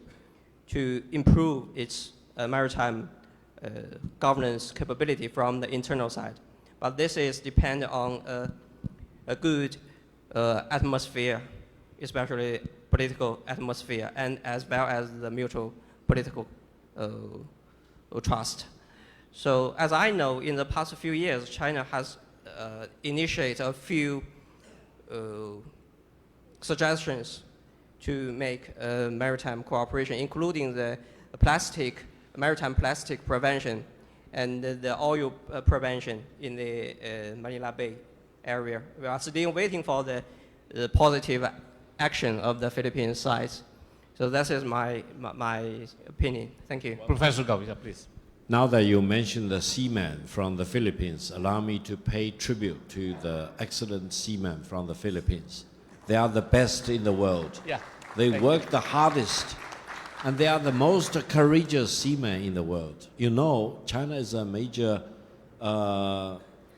to improve its maritime governance capability from the internal side. But this is dependent on a good atmosphere, especially political atmosphere, and as well as the mutual political trust. So as I know, in the past few years, China has initiated a few suggestions to make maritime cooperation, including the maritime plastic prevention and the oil prevention in the Manila Bay area. We are still waiting for the positive action of the Philippine side. So that is my opinion. Thank you. Professor Gao, please. Now that you mentioned the seamen from the Philippines, allow me to pay tribute to the excellent seamen from the Philippines. They are the best in the world. Yeah. They work the hardest, and they are the most courageous seamen in the world. You know, China is a major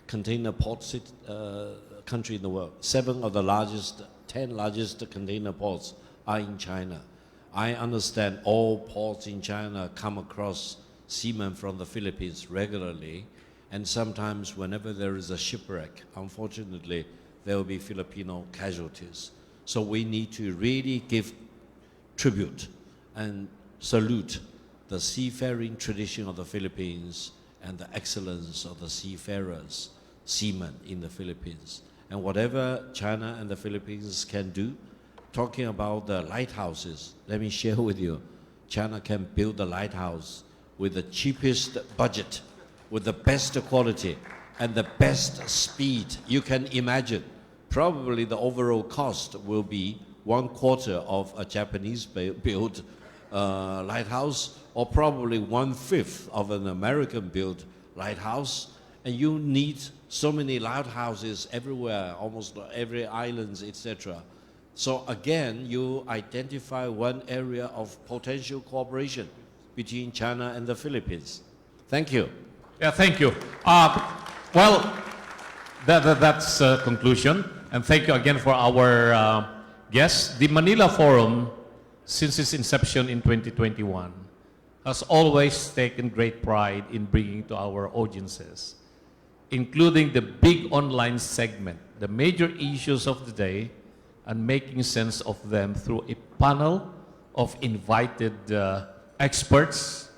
container port country in the world. 7 of the 10 largest container ports are in China. I understand all ports in China come across seamen from the Philippines regularly, and sometimes whenever there is a shipwreck, unfortunately, there will be Filipino casualties. So we need to really give tribute and salute the seafaring tradition of the Philippines and the excellence of the seafarers, seamen in the Philippines. And whatever China and the Philippines can do, talking about the lighthouses, let me share with you, China can build a lighthouse with the cheapest budget, with the best quality, and the best speed you can imagine. Probably the overall cost will be 1/4 of a Japanese-built lighthouse, or probably 1/5 of an American-built lighthouse. And you need so many lighthouses everywhere, almost every island, etc. So again, you identify one area of potential cooperation between China and the Philippines. Thank you. Yeah, thank you. Well, that's conclusion. And thank you again for our guests. The Manila Forum, since its inception in 2021, has always taken great pride in bringing to our audiences, including the big online segment, the major issues of the day, and making sense of them through a panel of invited experts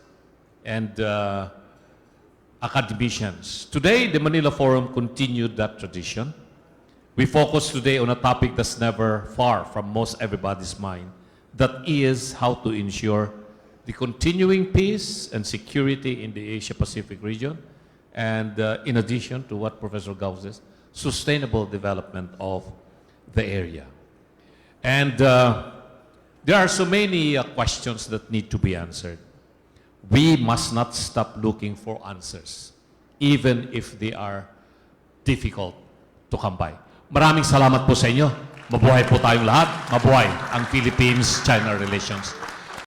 and academicians. Today, the Manila Forum continued that tradition. We focus today on a topic that's never far from most everybody's mind. That is how to ensure the continuing peace and security in the Asia-Pacific region. And in addition to what Professor Gao says, sustainable development of the area. And there are so many questions that need to be answered. We must not stop looking for answers, even if they are difficult to come by. Maraming salamat po sa inyo. Mabuhay po tayong lahat. Mabuhay ang Philippines-China relations.